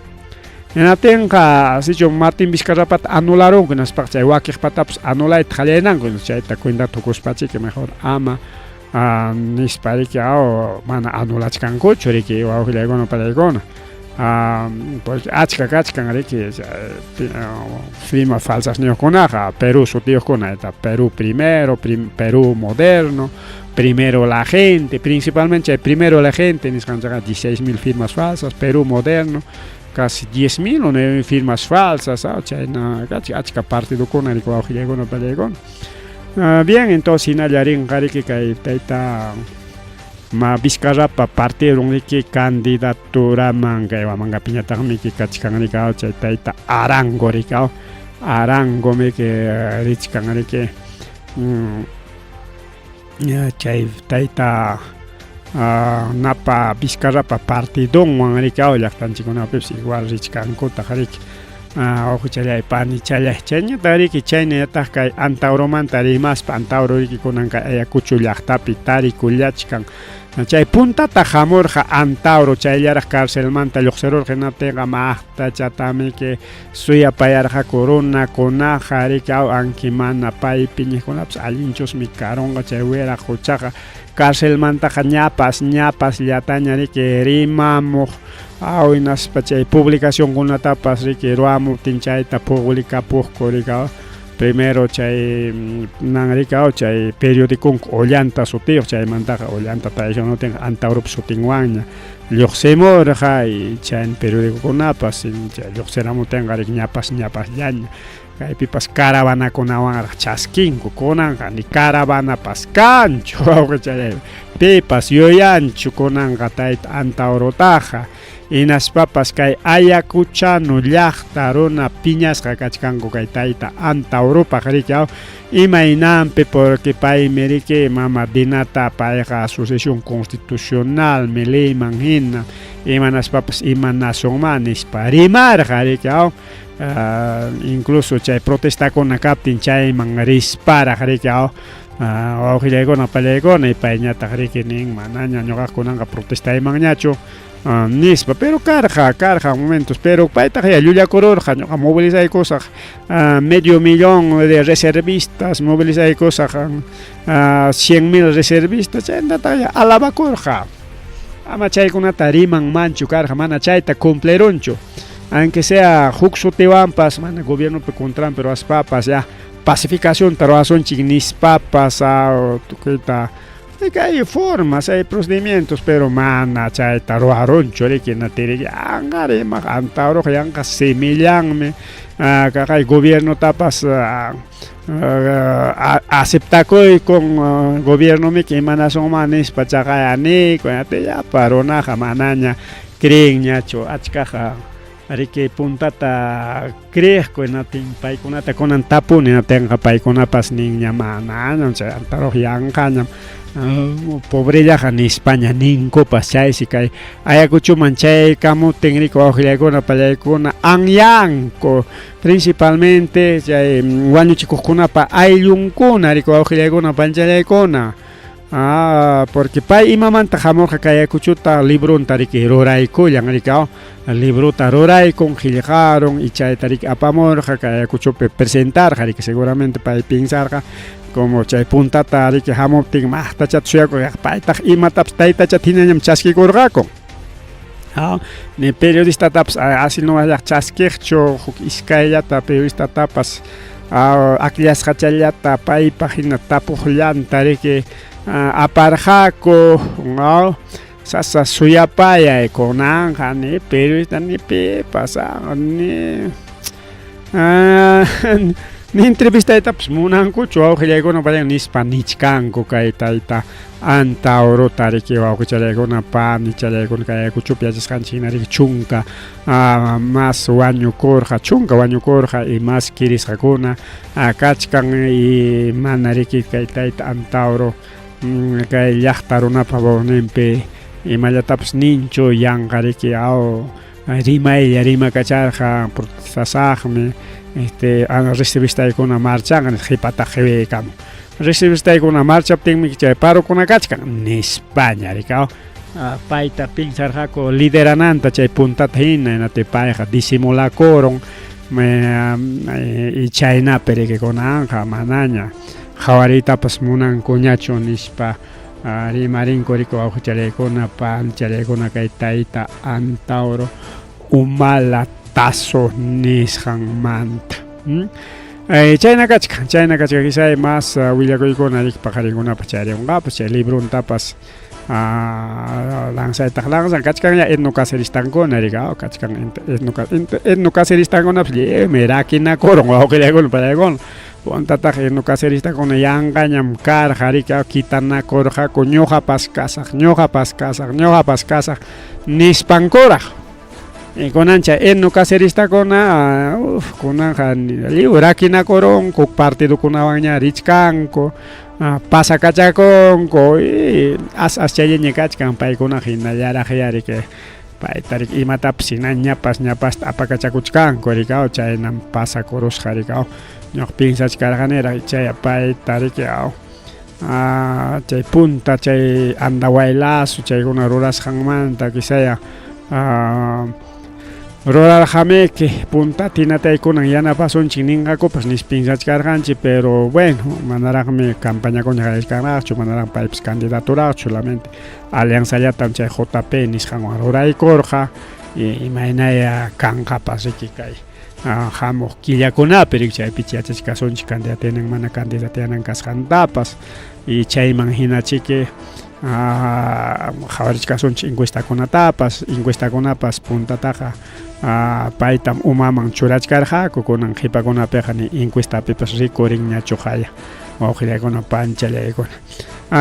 hinaptinqa sichu Martín Vizcarrapata anularunku naspaq chay wakiqpatapas anulayta qallaynanku chayta cuenta tukuspachiki mejor ama nispa riki mana anulachkankuchu riki wawqillaykuna pallaykuna porque achka kachkan riki firma falsas niyuqkunaqa Perú sutiyuqkuna Perú primero Perú moderno primero la gente principalmente primero la gente nisqanchaqa 16,000 firmas falsas Perú moderno casi 10,000 o 9,000 firmas falsas chayna achka partidukuna riki wawqillaykuna pallaykuna bien entonces hinallarinqa riki kay tayta Vizcarrapa partidun riki candidaturaman kay wamankapiñataqmi kachkan rika chay tayta Arango rika Arangomi richkan riki chay tayta napa Vizcarrapa partidunwan rika llaqtanchikunapipas igual richkankutaq riki uhuchallaypani chayñata riki chaynallataq kay Antauromanta rimaspa Antauro riki kunanqa Ayacucho llaqtapi tarikullachkan chay puntata hamurqa Antauro chayllaraq carcelmanta lluqsirurqa hinaptinqa maqta chatamiki suyapayarqaku runakunaqa riki anki mana paypi ñiqkunapas allinchusmi karunqa chay wiraq huchaqa carcelmantaqa ñapas llataña riki rimamuq Awinaspa chay publicación kunatapas riki ruamuptin chayta publicapukku rika primero chay nanrika chay periódico Ollanta sutiq chaymantaqa Ollanta tradicionalten Antaurop sutinwanña lluqsimurqa y chay periódicokunapas chay lluqsiramutinqa ñapas llaña kaypipas caravanakunawan chaskinku kunanqa ni caravanapas kanchu chay pipas yuyanchu kunanqa tayta Antaurotaqa hinaspapas kay Ayacuchano llaqta runa piñasqa kachkanku kay tayta Antaurupaq riki imaynanpi porque paymi riki mama dinata payqa asociación constitucional mi leyman hina imanaspapas imanasunman nispa rimarqa riki incluso chay protestakuna kaptin chayman risparaq riki wawqillaykuna pallaykuna y payñataq riki nin manaña ñuqakunanqa protestaymanñachu nispa pero karqa momentos pero paytaq ya llullakururqa ñuqa movilizaykusaq medio millón de reservistas movilizaykusaq 100,000 reservistas chaytataq ya alabakurqa ama chaykunata rimanmanchu karqa mana chayta cumplirunchu aunque sea huk sutiwanpas mana gobiernopi contran pero aspapas ya pacificación ruasunchik nispapas tukuyta hay formas, hay procedimientos, pero mana chayta ruarunchu riki natiri anqarimaq Antauro yanqa simillanmi kaqay gobierno tapas aceptakuy con gobierno mi que imanasunman nispa chaqayani kunatillapa runaqa manaña creenñachu achkaqa riki puntata creeqku natin paykunata kunan tapuni natinqa paykunapas ninña manaña chay Antauro yanqañam pobrellaqa nispaña ninkupas chaysi kay Ayacuchuman chaykamutin riki wawqillaykuna pallaykuna anyanku principalmente chay wañuchikuqkunapa ayllunkuna riki wawqillaykuna panchallaykuna porque pay imamanta hamurqa kay Ayacuchuta librunta riki ruraykullan riki libruta ruraykun qillqarun y chayta riki apamurqa kay Ayacuchupi presentarqa riki seguramente pay pinsarqa como chay puntata riki hamuptin maqtachat suyakuyaq paytaq imatapas taytachat hinañam chaskikurqaku ni periodistatapas así nomayaq chaskiqchu huk iskayllata periodistatapas akillasqachallata paypaq hina tapuqllanta riki aparqaku sasa suyapayay kunanqa ni periodista ni pipas ni entrevistaytapas munankuchu wawqillaykuna pallayan nispa nichkanku kay tayta Antaurota riki wawqichallaykunapa nichallaykuna kay Ayacuchupi yachasqanchik hina riki chunka mas chunka wañukurqa y mas kirisqakuna kachkan y mana riki kay tayta Antauro kay llaqta runapa bawninpi imallatapas ninchu yanqa riki rimakacharqa protestasaqmi recibistaykuna marchan qhipata qhiwiykamun recibistaykuna marchaptinmi chay parukuna kachkan Nispaña riki payta pinsarqaku liderananta chay puntata hina hinati payqa disimulakurun y chaynapi riki kunanqa manaña hawaritapas munankuñachu nispa rimarinku riki wawqichallaykunapa panchallaykuna kay tayta Antauro Umalatazo nisqanmanta chayna kachka kisay mas willakuykuna riki paqarinkunapas chayrikunqapas chay libruntapas lansaytaq lansan kachkanña etnocaceristakuna riki kachkan etnocaceristakkunapas lliwmi rakinakurun wawqillaykuna pallaykuna puntataq etnocaceristakuna yanqañam karqa riki kitanakurqaku ñuqapas kasaq nispankuraq kunancha etnocaceristakuna kunanqa lliw rakinakurun kuk partidokunawanña richkanku pasakachakunku y chayllaña kachkan paykuna hinallaraqlla riki payta riki imatapas hina ñapasta apakachakuchkanku riki chaynam pasakurusqa riki ñuqa pinsachkarqaniraq chay payta riki chay punta chay andawaylasu chaykuna rurasqanmanta kisaya rurarqamiki punta tinataykunan yanapasunchik ninqakupas nispinsachkarqanchik pero bueno manaraqmi campañakuña qarashkanaqchu manaraq paypis candidaturaqchu solamente alianzallatam chay JP nisqanwan ruraykurqa imaynaya kanqapas riki kay hamuq killakunapi rikchaypi yachachikasunchik candidatenan mana candidateanan kasqantapas y chayman hinachiki qhawarikasunchik encuestakunapas puntataqa paytam umaman churachkarqaku kunan qhipakunapiqa ni encuestapipas rikurinñachu haya wawqillaykuna panchallaykuna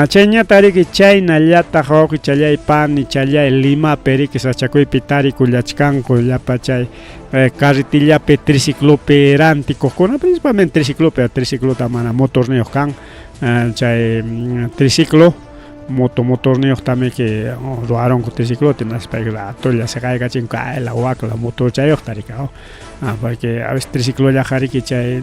chayñata riki chaynallataq wawqichalay pani challay Limapi riki sachakuypi tarikullachkanku llapa chay carretillapi triciclopi rantikuqkuna principalmente triciclota mana motorniyuq kan chay triciclo motorniyuqtami que ruaronku triciclote naspayla atolla seqaykachinku la wakla motor chayuqta rika porque a veces triciclollaqa riki chay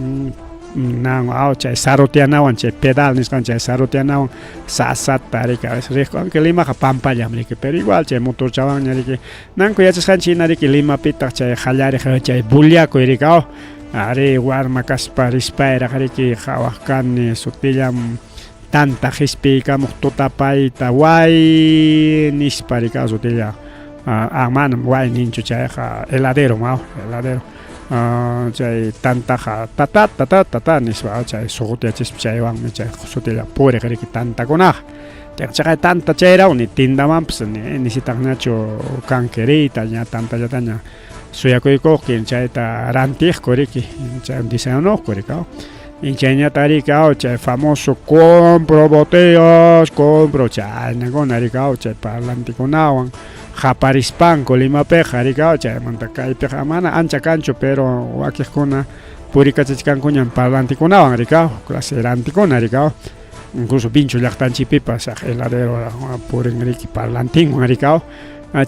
chay saroteanawan chay pedal nisqan chay saroteanawan sasata rika a veces riqku aunque Limaqa pampallam riki pero igual chay motor chawanña riki nanku yachasqanchik hina riki Limapitaq chay qallariq chay bullakuy rika ari warma kaspa rispayraq riki qhawaq kani sutillam tanta hispikamuq tutapayta way nispa rika sutilla manam way ninchu chayqa heladero chay tantaqa tata nispa chay suqutiyachispa chaywanmi chay sutilla puriq riki tantakunaqa chayqa tanta chayrawni tindamanpas nisitaqñachu kankerita ña tantallataña suyakuykuqki chayta rantiqku riki chay diseñanuqku rika chayñata rika chay famoso compro botellas chaynakuna rika chay parlantikunawan qaparispanku Limapiqa rika chaymanta kaypiqa mana ancha kanchu pero wakiqkuna purikachachkankuñan parlantikunawan rika clase rantikuna rika incluso pincho llaqtanchikpipas heladero purin riki parlantinwan rika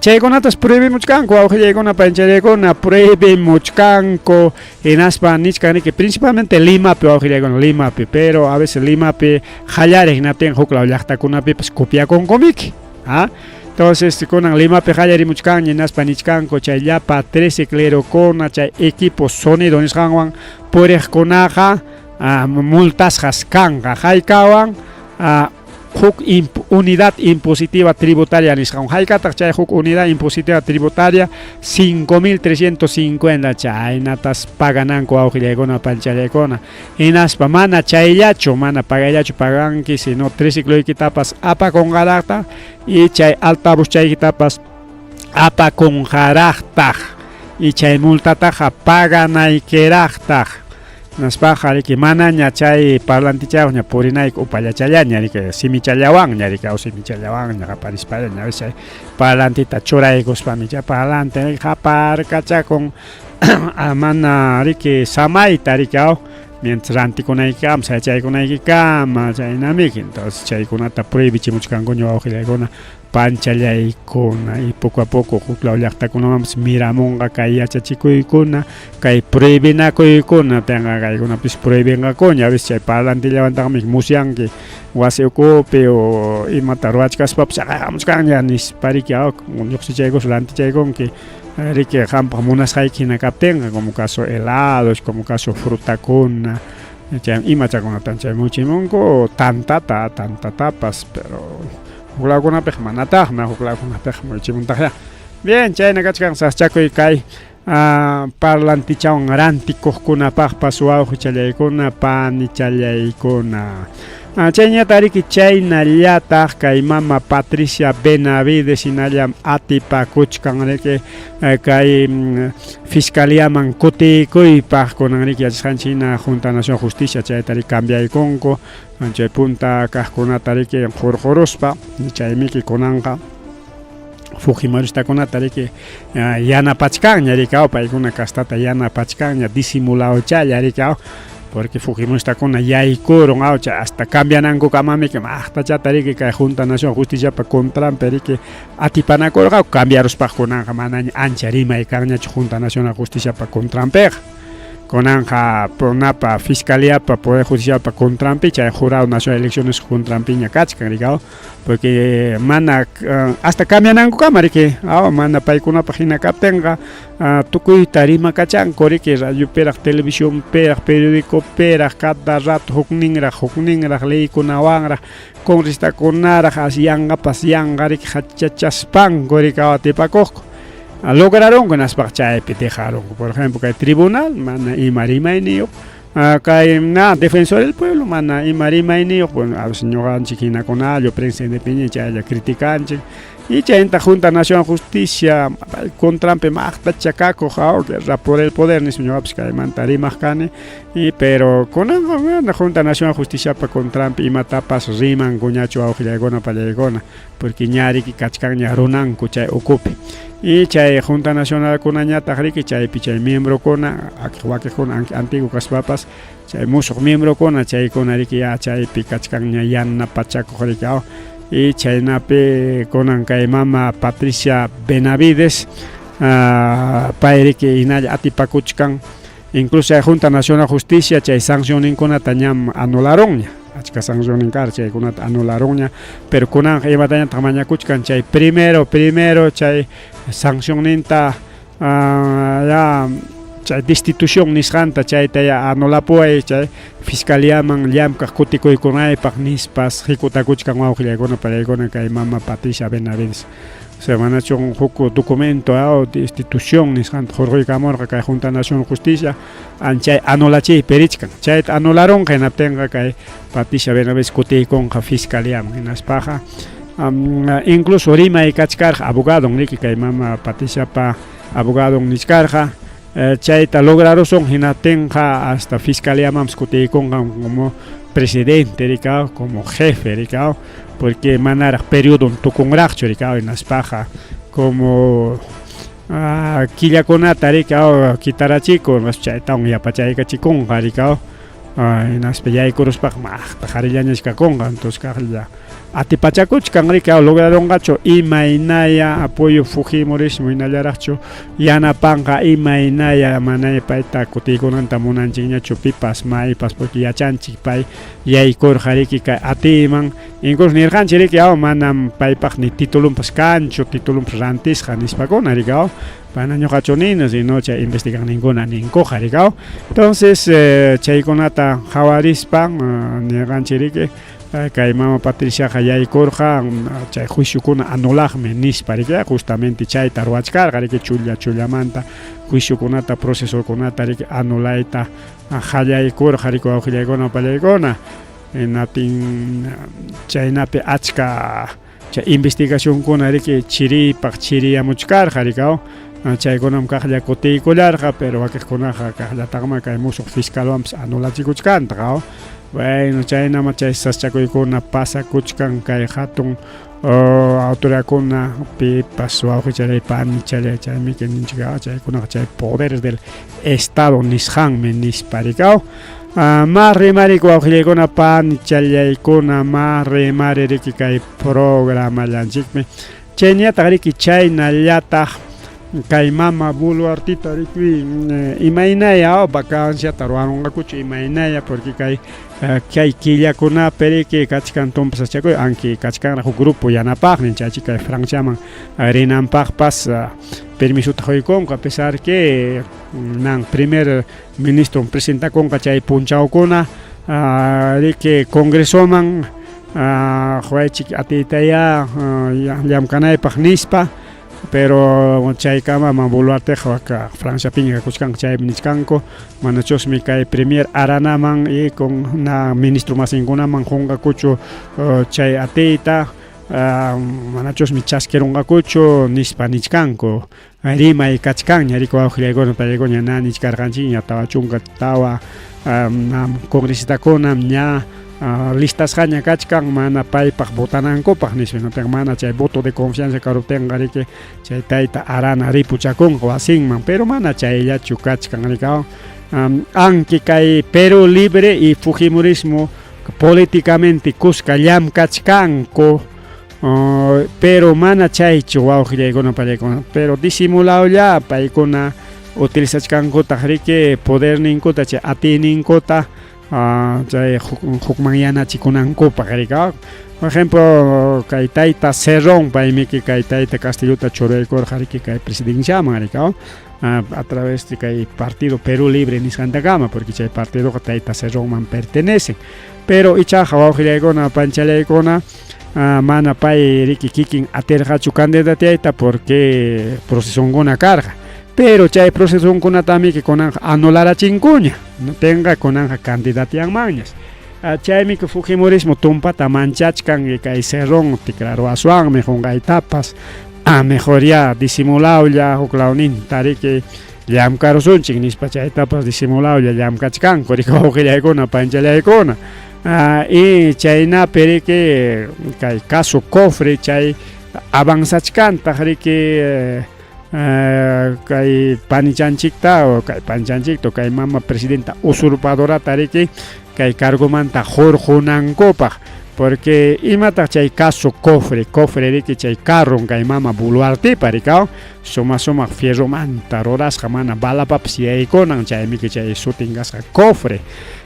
chaykunatas prohibimuchkanku wawqillaykuna panchallaykuna prohibimuchkanku hinaspa nichkan riki principalmente Limapi wawqillaykuna Limapi pero a veces Limapi qallariq hinatin huklaw llaqtakunapipas copiakunkumiki entonces kunan Limapi qallarimuchkanña hinaspa nichkanku chay llapa triciclerokuna chay equipo sonido nisqanwan puriqkunaqa multasqas kanqa haykawan huk unidad impositiva tributaria nisqan haykataq chay huk unidad impositiva tributaria 5.350 chaynatas pagananku wawqillaykuna panchallaykuna hinaspa mana chayllachu mana pagayllachu paganki sino tricicloykitapas apakunqaraqta y chay altavoz chaykitapas apakunqaraqtaq y chay multataqa paganaykiraqtaq naspaqa riki manaña chay parlantichawña purinayku upallachallaña riki simichallawanña riki simichallawanña qaparispallaña a veces parlantita churaykuspami chay parlanti qaparkachakun mana riki samayta riki mientras rantikunaykama chaykunaykinkama chaynamiki entonces chaykunata prohibichimuchkankuña wawqillaykuna panchallaykuna y poco a poco huklaw llaqtakunamanpas miramunqa kay yachachikuykuna kay prohibinakuykuna tenga kaykunapis prohibinqakuña a veces chay parlantillawantaqmi musyanki wasi ukupi o imata ruwachkaspapas aqaykamuchkanña nispa riki lluqsichaykus rantichaykunki riki qampaq munasqayki hina kaptinqa como caso helados como caso frutakuna chay imachakunatan chay muchimunku tantatapas pero huklawkunapiqa manataqmi huklawkunapiqa muchimuntaqlla bien chayna kachkan saschakuy kay parlantichawan rantikuqkunapaqpas wawqichallaykuna panichallaykuna chayñata riki chaynallataq kay mama Patricia Benavides hinallam atipakuchkan riki kay fiscaliaman kutikuypaq kunan riki yachasqanchik hina Junta Nacional Justicia chayta riki cambiaykunku chay punta kaqkunata riki qurquruspa chaymiki kunanqa Fujimoristakunata riki yanapachkanña riki paykuna kastata yanapachkanña disimulawchalla riki porque Fujimoristakuna yaykurun hasta cambianankukamamiki chata riki kay Junta Nacional Justiciapa contrampi riki atipanakurqa cambiaruspaqkunaqa manaña ancha rimay kanñachu Junta Nacional Justiciapa contrampiqa kunanqa punapa fiscaliapa poder judicialpa contrampi chay jurado nacional de elecciones contrampiña kachkan riki porque mana hasta cambianankukama riki mana paykunapa hina kaptinqa tukuyta rima kachanku riki radiopiraq televisiónpiraq periódicopiraq cada rato hukninraq leykunawanraq congrestakunaraq asyanqa pasyanqa riki hachachaspanku riki atipakuqku lograron con las parchaipi dejaron, por ejemplo, que el tribunal, mana imarima y na defensor del pueblo, mana imarima y bueno, a señora chiquina con algo, prensa independiente, ella criticanche. Y ya en la Junta Nacional de Justicia, con Trump, chacaco, que por el poder, ni señor, que mantari mascane, y pero con la Junta Nacional de Justicia, para con Trump, y matapas riman, guñacho, augilegona, palegona, porque ñari, que cachcan, ñarunan, cuchay, ocupe. Y chay Junta Nacional con añata, que chay pichay miembro con, con antiguo caspapas, chay mucho miembro con, chay con ariki, chay picachcan, ñayan, pachaco, joricao. Y Chaynape con mama Patricia Benavides, pairi que inaya atipacuchcan, incluso la Junta Nacional de Justicia, chay sancionen con atañam anularon, achka sancionen chay con anularon, pero con ella tamaña cuchcan, chay primero, chay sancionen ta ya chay destitución nisanta chay taya anulapuay chay fiscalía man liam kakutiko ikunay paknispas hikutakuchkan wawqilakuna paraykuna kay mama Patricia Benavides semana chon huku documento o destitución nisanta Jorge Camorra kay Junta Nacional de Justicia chay anulachi perichkan chay anularon kay naptenga kay Patricia Benavides kutikon ka fiscalía man hinaspaja incluso rima y kachkarja abogado niki kay mama Patricia pa abogado niskarja Chaita lograron son hinatenja hasta fiscalía mamscuti como presidente ricao como jefe ricao porque manara periodo un tucungracho ricao en las paja como killaconata ricao kitarachico más chaita un yapachaica chiconga ricao en las pellay coruspac tajarillanes caconga entonces carilla atipachacuch canrica lograron gacho y mainaya apoyo fujimorismo inayaracho yana panga y mainaya manaya paita kutigonan tamunan chiña chupipas mai pas porque ya chanchi pai yai kor hariki ka atiman incluso ni rancheri que manam pai pak ni titulum pascancho titulum rantis hanis pagona rigao para año cachoninos y noche investigan ninguna ni coja rigao entonces chaikonata jawarispan ni rancheri que kay mama Patricia Hayay Korja chay juicio kuna anulagme nisparika justamente chay tarwachkar garike chulla manta juicio kunata proceso kunata rik anulaita Hayay Korja riko aujilegona palegona natin chay nape achka chay investigación kuna rik chiri amuchkar jarikao chay konam kahya kotikularja pero akikonaja kahya tagma kay muso fiscal wams anulachikuchkan tagao bueno, chayna machay saschakuykuna pasa kuchkan kay hatun autoridadkuna pipas wawqichalay panichalay chaymi ninchika chaykuna chay poderes del estado nisqanmi nisparikaw marrimari wawqillaykuna panichallaykuna marrimari riki kay programa llanchikmi chayñataq riki chaynallataq kay mama buluartita riki imaynaya vacancia taruanungakuchu imaynaya porque kay killakuna periki kachkan tumpas chakoy anki kachkan grupo yanapaq ninchachi kay Franciaman rinanpaqpas permiso tajoykonqa a pesar que nan primer ministro presentakonqa chay punchawkuna riki congresoman juaychik atitaya llamkanaypaq nispa pero chay kama mambuluarte jawaka Francia pinga kuchkan chay ministkanko manachosmi kay premier aranaman y con na ministro masinkunaman honga kucho chay ateita manachosmi chaskerunga kucho nispa nichkanko rima y kachkan ñariko awjillaykunaman paykunaman na nichkarqanchik tawa chunka tawa congresistakuna ña listas haña kachkan mana paypaq votanankopak nispa mana chay voto de confianza karutenqa riki chay tayta arana ripuchakunqa wasinman pero mana chayllachu kachkan rikaw anki kay Perú Libre y Fujimorismo políticamente kuska llamkachkanku pero mana chaychu wawqillaykuna pallaykuna pero disimulawlla paykuna utilizachkankutaq riki poder ninkuta chay atininkota chay hukman yanachikunankupak rika por ejemplo kay tayta Cerrón paymiki kay tayta Castelluta churaykurqa riki kay presidenciaman rika a través de kay partido Perú Libre nisqantakama porque chay partido tayta Cerrónman pertenece pero ichaqa wawqillaykuna panchallaykuna mana pay riki kikin aterqachu candidatayta porque procesonguna carga. Pero chay procesokunatami que kunanja anularachinkuña, no tenga kunanja candidatianmañas. Chaymi que Fujimorismo tumpata manchachkan y kay cerrón tiklaruaswanmi hunqaytapas mejoría disimulawlla huklawnin tariki llamkarusunchik nispa chaytapas disimulawlla llamkachkanku rika wawqillaykuna panchallaykuna. Y chaynapi riki kay caso cofre chay avanzachkantaq riki kay panichanchikta o kay panchanchikta kay mama presidenta usurpadorata riki kay cargomanta jorjunankopaq porque imata chay caso cofre riki chay carron kay mama Boluartepa rikaw suma fierromanta rurasqa mana balapapas yaykunan chaymi chay sutingasqa cofre.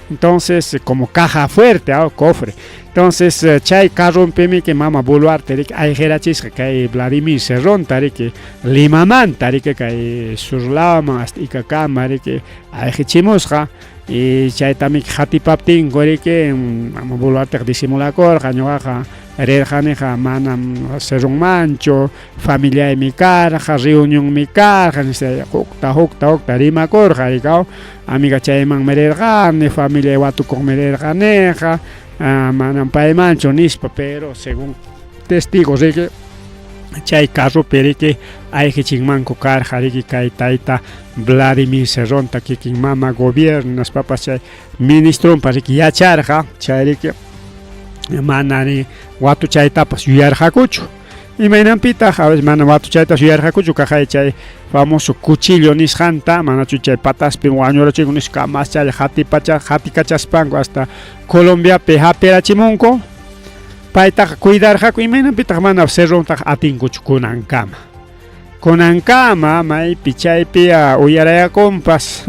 Entonces como caja fuerte, cofre. Entonces chay carrompimi que mama Boluarte riki ayqirachisqa kay Vladimir Cerrón tariki Limamanta riki kay surlaman hasta Ikakama riki ayqichimusqa y chaytami hatipaptin riki mama Boluarte disimulakorqa ñuqaqa rirqaniqa manam Cerrónmanchu familiaymi karqa reunionmi karqa hukta rimakorqa rikaw amiga chaymanmi rirqani familia watukuqmi rirqaniqa manam paymanchu nispa pero según testigos riki chay carropi riki ayqichinmanku karqa riki kay tayta Vladimir Cerrónta kikin mama gobiernas papas chay ministronpa riki yacharqa chay riki manani watu chaytapas yuyarqakuchu imaynanpita a veces mana watu chaytas yuyarqakuchu kaqay chay famoso cuchillo nisqanta manachu chay pataspi wañurachinku nisqa mas chay hatikachaspanku hasta Colombiapi hapirachimunku paytaqa cuidarqaku imaynanpita mana Cerrónta atinkuchu kunankama maypi chaypi uyarayakunpas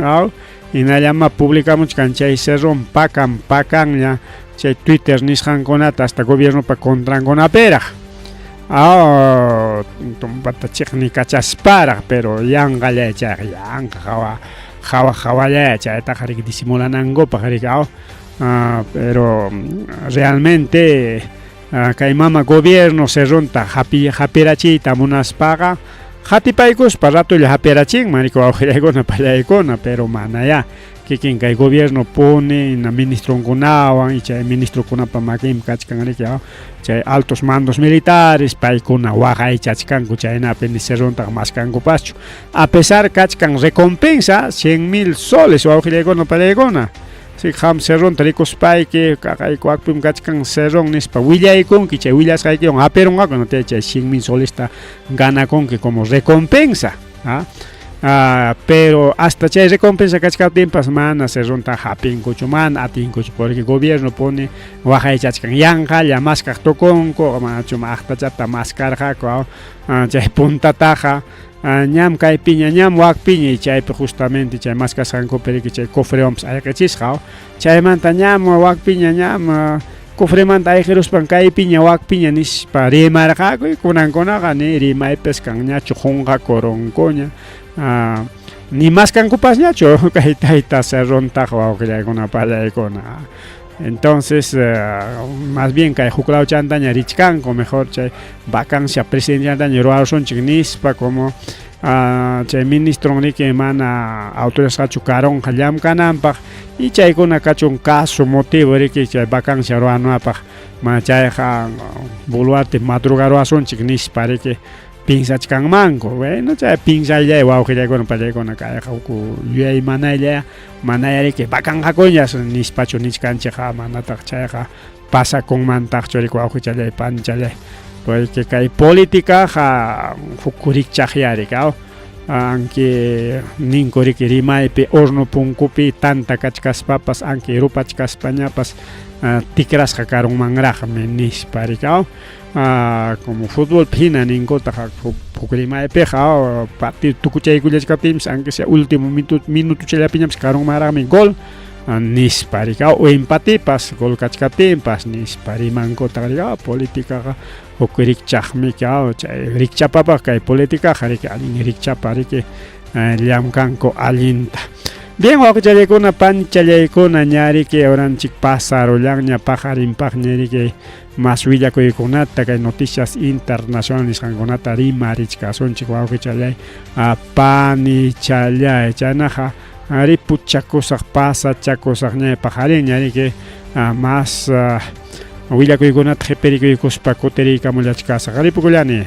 hinallama publicamuchkan chay Cerrón pakanña chay Twitter nisqankunata hasta gobiernopa contrankunaperaq tumpata chiqni kachasparaq pero yanqallay chay yanqa hawallay chaytaqa riki disimulanankupaq riki pero realmente kay mama gobierno Cerrónta hapirachiyta munaspaqa hatipaykuspa ratulla hapirachinman riki wawqillaykuna pallaykuna pero manaya kikin kay gobierno pone na ministronkunawan y chay ministrokunapa makinmi kachkan riki chay altos mandos militares paykuna waqaychachkanku chaynapi ni Cerróntaqa maskankupachu a pesar kachkan recompensa 100,000 soles wawqillaykuna pallaykuna si ham Cerrónta rikuspayki kaqaykuwakpim kachkan Cerrón nispa willaykunki chay willasqaykiwan apironqaku chay 100,000 solesta ganakunki como recompensa pero hasta chay recompensa kachkaptinpas mana Cerrónta hapinkuchu mana atinkuchu porque gobierno pone waqaychachkan yanqalla maskaq tukunku manachu aqtachata maskarqaku chay puntataqa ñam kaypiña ñam waqpiña y chaypi justamente chay maskasqankupi riki chay cofrewanpas ayqichisqa chaymanta ñam waqpiña ñam cofremanta ayqiruspan kaypiña waqpiña nispa rimarqaku y kunankunaqa ni rimaypis kanñachu qunqakurunkuña ni maskankupas ñachu kay tayta Cerróntaqa wawqillaykuna pallaykuna. Entonces más bien kay huklawchantaña richkanku mejor chay vacancia presidencialtaña ruwarusunchik nispa como chay ministro riki mana autorizasqachu karonqa llamkananpaq y chaykuna kachun caso motivo riki chay vacancia ruwanapaq mana chayqa Boluarte madruga ruwasunchik nispa riki pinsachkanmanku bueno chay pinsayllay wawqillaykuna pallaykuna kayqa yuyay manaya riki vakanqakuñas nispachu niskanchikqa manataq chayqa pasakunmantaqchu riki wawqichallay panchallay porque kay políticaqa hukurikchaqya riki anki ninku riki rimaypi horno punkupi tanta kachkaspapas anki rupachkaspañapas tikrasqa karunmanraqmi nispa riki como fútbol hina ninkutaqa huk rimaypiqa partido tukuchaykullachkaptinpas aunque sea último minuto chayllapiñapas karunmanraqmi gol nispa riki o empatipas gol kachkaptinpas nispa rimankutaqa riki políticaqa huk rikchaqmi chay rikchapapas kay políticaqa riki allin rikchapa riki llamkanku allinta Bien, wawqichallaykuna, panchallaykuna, ñariki oranchik pasarullaña pajarinpaq ñariki mas willakuykunata kay noticias internacionales nisqankunata rimarichkasunchik wawqichallay panichallay chaynaqa ari puchakusaq pasachakusaq ña pajarin ñariki mas willakuykunata qhiparikuykuspa kutiriykamullachkasaq ari pukullani.